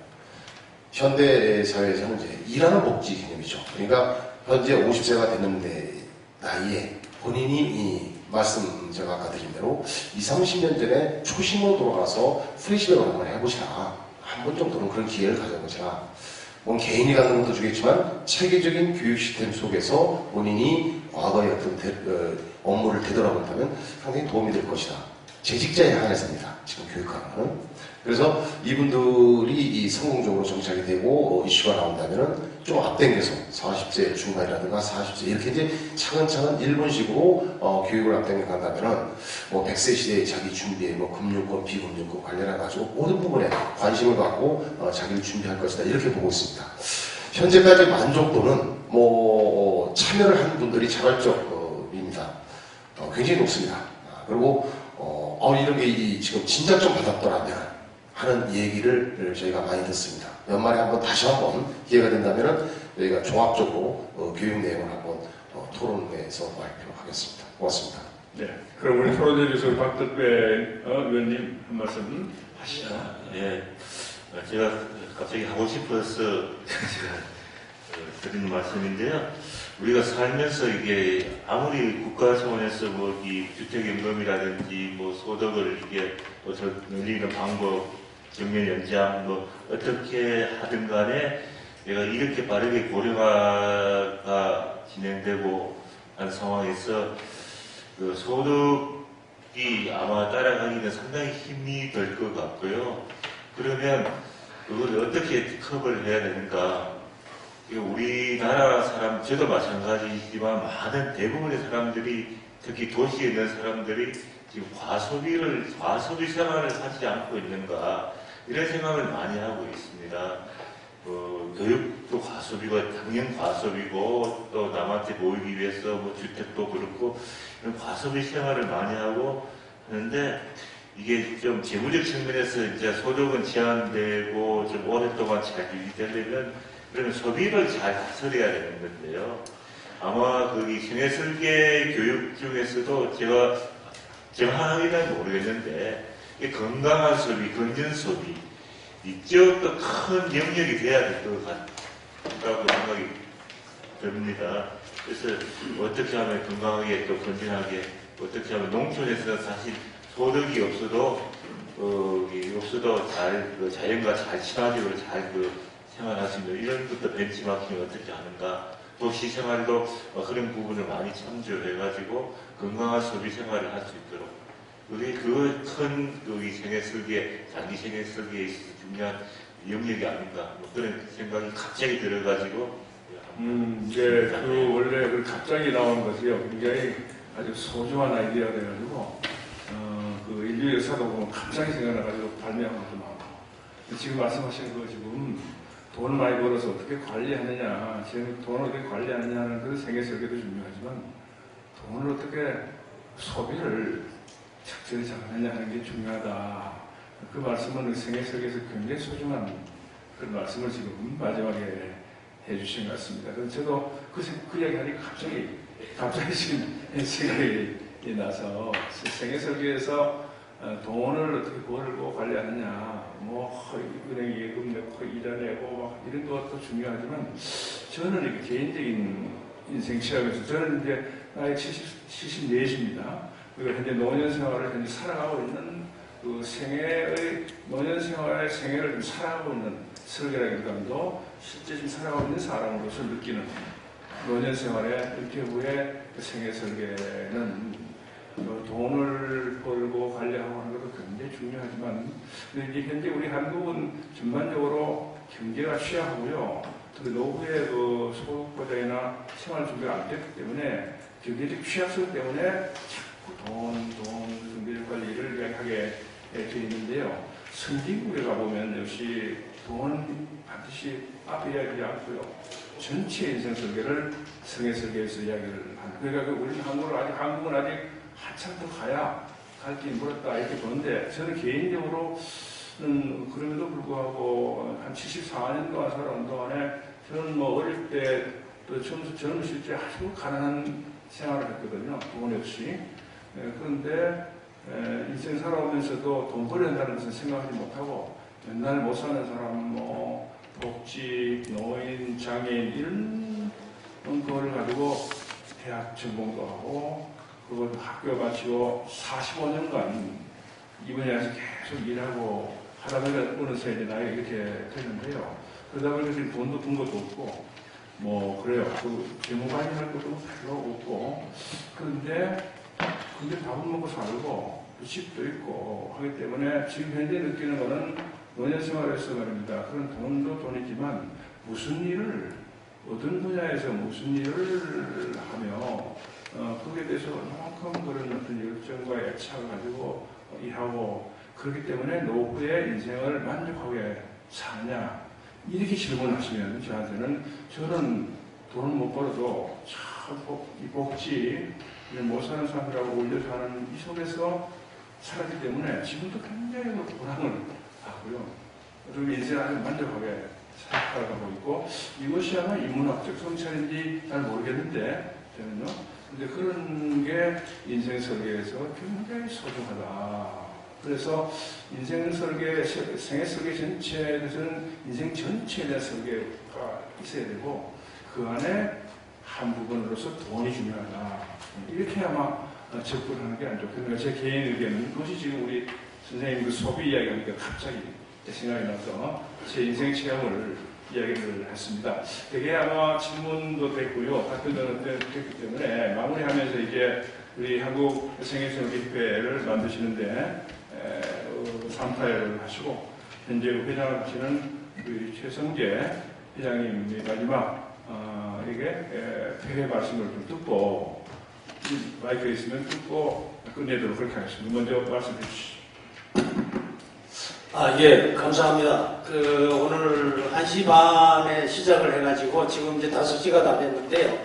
현대 사회에서는 이제 일하는 복지 개념이죠. 그러니까 현재 50세가 됐는데 나이에 본인이 말씀 제가 아까 드린 대로 20-30년 전에 초심으로 돌아가서 프레시백을 한번 해보시라. 한 번 정도는 그런 기회를 가져보시라. 뭐 개인이 갖는 것도 주겠지만 체계적인 교육 시스템 속에서 본인이 과거의 어떤 업무를 되돌아본다면 상당히 도움이 될 것이다. 재직자에 한해서입니다. 지금 교육하는 거는. 그래서 이분들이 성공적으로 정착이 되고 이슈가 나온다면 좀 앞당겨서 40세 중반이라든가 40세 이렇게 이제 차근차근 일본식으로 교육을 앞당겨 간다면 뭐 100세 시대에 자기 준비에 뭐 금융권, 비금융권 관련해가지고 모든 부분에 관심을 갖고 자기를 준비할 것이다. 이렇게 보고 있습니다. 현재까지 만족도는 뭐 참여를 한 분들이 자발적입니다. 굉장히 높습니다. 그리고 이런 게 지금 진작 좀 받았더라면 하는 얘기를 저희가 많이 듣습니다. 연말에 한번 다시 한번 기회가 된다면 저희가 종합적으로 교육 내용을 한번 토론회에서 발표하겠습니다. 고맙습니다. 네. 그럼 우리 토론회에서 박덕배 의원님 한 말씀 하시죠. 예. 제가 갑자기 하고 싶어서 제가 드리는 말씀인데요. 우리가 살면서 이게 아무리 국가 차원에서 뭐 이 주택연금이라든지 뭐 소득을 이게 또 늘리는 방법, 정년 연장 뭐 어떻게 하든 간에 내가 이렇게 빠르게 고령화가 진행되고 한 상황에서 그 소득이 아마 따라가기는 상당히 힘이 들 것 같고요. 그러면 그걸 어떻게 컵을 해야 되는가? 우리나라 사람, 저도 마찬가지지만 많은 대부분의 사람들이 특히 도시에 있는 사람들이 지금 과소비 생활을 하지 않고 있는가 이런 생각을 많이 하고 있습니다. 교육도 과소비고 당연 과소비고 또 남한테 보이기 위해서 뭐 주택도 그렇고 이런 과소비 생활을 많이 하고 하는데 이게 좀 재무적 측면에서 이제 소득은 제한되고 좀 오랫동안 잘 유지되려면 그러면 소비를 잘 다스려야 되는 건데요. 아마 거기 생애설계 교육 중에서도 제가 정확하게는 모르겠는데 건강한 소비, 건전 소비 이쪽도 큰 영역이 돼야 될 것 같다고 생각이 듭니다. 그래서 어떻게 하면 건강하게 또 건전하게 어떻게 하면 농촌에서는 사실 소득이 없어도 잘 자연과 잘 친화적으로 잘 생활할 수 있는 이런 것도 벤치마킹을 어떻게 하는가 도시 생활도 그런 부분을 많이 참조해가지고 건강한 소비 생활을 할 수 있도록 우리 그 큰 생애설계 장기 생애설계에 있어서 중요한 영역이 아닌가 뭐 그런 생각이 갑자기 들어가지고 이제 원래 갑자기 나온 것이요 굉장히 아주 소중한 아이디어가 돼가지고 인류 역사도 보면 갑자기 생각나가지고 발명한 것도 많고 지금 말씀하신 거 지금 돈 많이 벌어서 어떻게 관리하느냐, 돈을 어떻게 관리하느냐는 그 생애 설계도 중요하지만 돈을 어떻게 소비를 적절히 잘하느냐 하는 게 중요하다. 그 말씀은 생애 설계에서 굉장히 소중한 그런 말씀을 지금 마지막에 해주신 것 같습니다. 그래서 저도 그 이야기 하니까 갑자기 지금 생각이 나서 생애 설계에서 돈을 어떻게 벌고 관리하느냐, 뭐 은행 예금 내고 일해내고 막 이런 것도 중요하지만 저는 이렇게 개인적인 인생 체험에서 저는 이제 나이 74입니다. 그리고 현재 노년 생활을 현재 살아가고 있는 그 노년 생활의 생애를 좀 살아가고 있는 설계라기보다도 실제 지금 살아가고 있는 사람으로서 느끼는 노년 생활의 은퇴 후의 그 생애 설계는 돈을 벌고 관리하고 하는 것도 굉장히 중요하지만 이제 현재 우리 한국은 전반적으로 경제가 취약하고요. 특히 노후의 그 소득 보장이나 생활 준비가 안 됐기 때문에 경제적 취약성 때문에 자꾸 경제적 관리를 이야기하게 되어 있는데요. 선진국에 가보면 역시 돈은 반드시 앞에 이야기하지 않고요. 전체 인생 설계를 생애 설계에서 이야기를 합니다. 그러니까 우리 한국은 아직 한참 더 가야 갈 길이 멀었다 이렇게 보는데 저는 개인적으로는 그럼에도 불구하고 한 74년 동안 살아온 동안에 저는 뭐 어릴 때 또 젊으실 때 아주 가난한 생활을 했거든요. 돈 없이. 그런데 인생 살아오면서도 돈 벌어야 한다는 것은 생각하지 못하고 맨날 못 사는 사람, 뭐 복지, 노인, 장애인 이런 거를 가지고 대학 전공도 하고 그걸 학교 마치고 45년간 이 분야에서 계속 일하고 하다 보니까 어느새 이제 나이가 이렇게 됐는데요. 그러다 보니까 지금 돈도 든 것도 없고, 뭐, 그래요. 그 재무관리 할 것도 별로 없고, 그런데 밥은 먹고 살고, 집도 있고 하기 때문에 지금 현재 느끼는 거는 노년 생활에서 말입니다. 그런 돈도 돈이지만 어떤 분야에서 무슨 일을 하며 거기에 대해서 그만큼 그런 어떤 열정과 애착을 가지고 일하고 그렇기 때문에 노후의 인생을 만족하게 사느냐 이렇게 질문하시면 저는 돈을 못 벌어도 참 이 복지 못 사는 사람들하고 어울려 사는 이 속에서 살았기 때문에 지금도 굉장히 보람을 하고요. 그리고 인생을 아주 만족하게 살아가고 있고 이것이 아마 인문학적 성찰인지 잘 모르겠는데 저는요. 근데 그런 게 인생 설계에서 굉장히 소중하다. 그래서 인생 설계, 생애 설계 전체에 대해서는 인생 전체에 대한 설계가 있어야 되고 그 안에 한 부분으로서 돈이 중요하다. 이렇게 아마 접근하는 게 안 좋겠네요. 제 개인 의견은 그것이 지금 우리 선생님 그 소비 이야기하니까 갑자기 생각이 나서 제 인생 체험을 이야기를 했습니다. 되게 아마 질문도 됐고요. 답변도 됐기 때문에 마무리하면서 이제 우리 한국 생애설계협회를 만드시는데 3타회를 하시고 현재 회장을 하시는 우리 최성재 회장님의 마지막 폐회 말씀을 좀 듣고 마이크에 있으면 듣고 끝내도록 그렇게 하겠습니다. 먼저 말씀해 주시죠. 예, 감사합니다. 오늘 1시 반에 시작을 해가지고 지금 이제 5시가 다 됐는데요.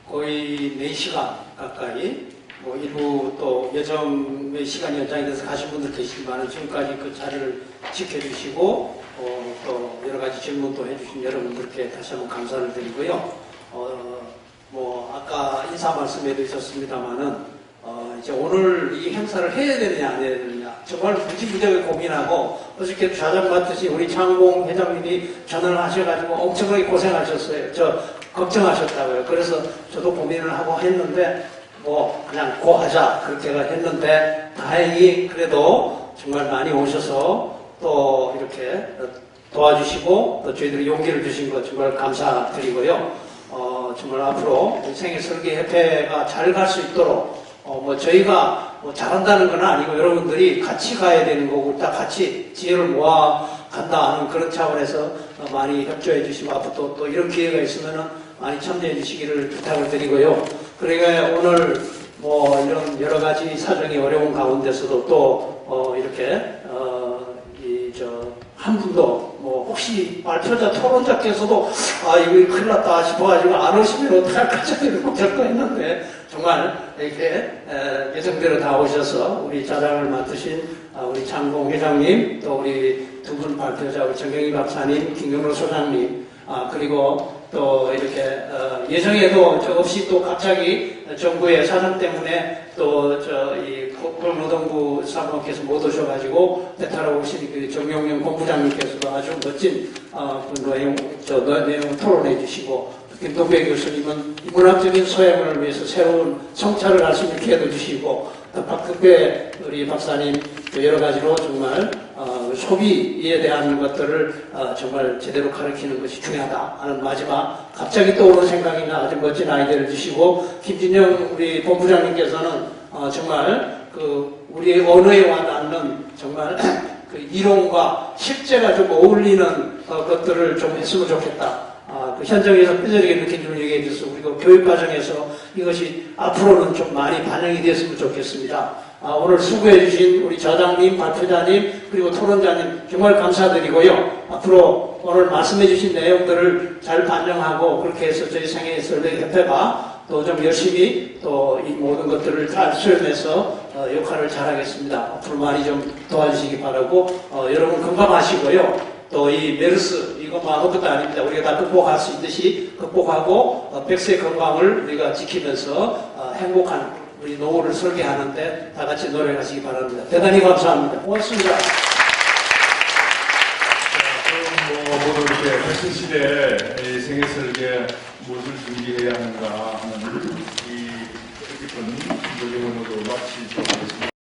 거의 4시간 가까이, 뭐 일부 또 예정의 시간이 연장이 돼서 가신 분들 계시지만 지금까지 그 자리를 지켜주시고, 또 여러 가지 질문도 해주신 여러분들께 다시 한번 감사를 드리고요. 뭐 아까 인사 말씀에도 있었습니다만은, 이제 오늘 이 행사를 해야 되느냐 안 해야 되느냐 정말 무지무지하게 고민하고 어저께 좌장 맡으신 우리 장공 회장님이 전화를 하셔가지고 엄청나게 고생하셨어요. 저 걱정하셨다고요. 그래서 저도 고민을 하고 했는데 뭐 그냥 고하자 그렇게 했는데 다행히 그래도 정말 많이 오셔서 또 이렇게 도와주시고 또 저희들이 용기를 주신 것 정말 감사드리고요. 정말 앞으로 생애설계협회가 잘 갈 수 있도록 뭐 저희가 뭐 잘한다는 건 아니고 여러분들이 같이 가야 되는 거고 다 같이 지혜를 모아 간다 하는 그런 차원에서 많이 협조해 주시고 앞으로 또 이런 기회가 있으면 많이 참여해 주시기를 부탁을 드리고요. 그러니까 오늘 뭐 이런 여러 가지 사정이 어려운 가운데서도 또 이렇게 한 분도 뭐 혹시 발표자 토론자께서도 이거 큰일 났다 싶어가지고 안 오시면 어떡할까 저는 걱정했는데 정말 이렇게 예정대로 다 오셔서 우리 자랑을 맡으신 우리 장공 회장님, 또 우리 두 분 발표자 우리 정경희 박사님, 김경로 소장님, 그리고 또 이렇게 예정에도 없이 또 갑자기 정부의 사정 때문에 또 이 고용노동부 사무께서 못 오셔가지고 대타로 오신 그 정용영 본부장님께서도 아주 멋진 내용 토론해 주시고, 김동배 교수님은 문학적인 소양을 위해서 새로운 성찰을 할 수 있는 기회도 주시고, 또 박덕배 우리 박사님 여러 가지로 정말 소비에 대한 것들을 정말 제대로 가르치는 것이 중요하다 하는 마지막 갑자기 떠오르는 생각이나 아주 멋진 아이디어를 주시고, 김진영 우리 본부장님께서는 정말 그 우리 언어에 와닿는 정말 그 이론과 실제가 좀 어울리는 것들을 좀 했으면 좋겠다. 그 현장에서 뼈저리게 느낀 얘기해 주셔서 우리가 교육 과정에서 이것이 앞으로는 좀 많이 반영이 됐으면 좋겠습니다. 오늘 수고해 주신 우리 저장님, 발표자님, 그리고 토론자님 정말 감사드리고요. 앞으로 오늘 말씀해 주신 내용들을 잘 반영하고 그렇게 해서 저희 생애설레협회가 또 좀 열심히 또 이 모든 것들을 잘 수렴해서 역할을 잘하겠습니다. 앞으로 많이 좀 도와주시기 바라고 여러분 건강하시고요. 또 이 메르스 이것만 아무것도 아닙니다. 우리가 다 극복할 수 있듯이 극복하고 100세 건강을 우리가 지키면서 행복한 우리 노후를 설계하는데 다 같이 노력하시기 바랍니다. 대단히 감사합니다. 고맙습니다. 모두 이렇게 백신 시대에 생애 설계 무엇을 준비해야 하는가 하는 이 뜻깊은 모두 마치도록 하겠습니다.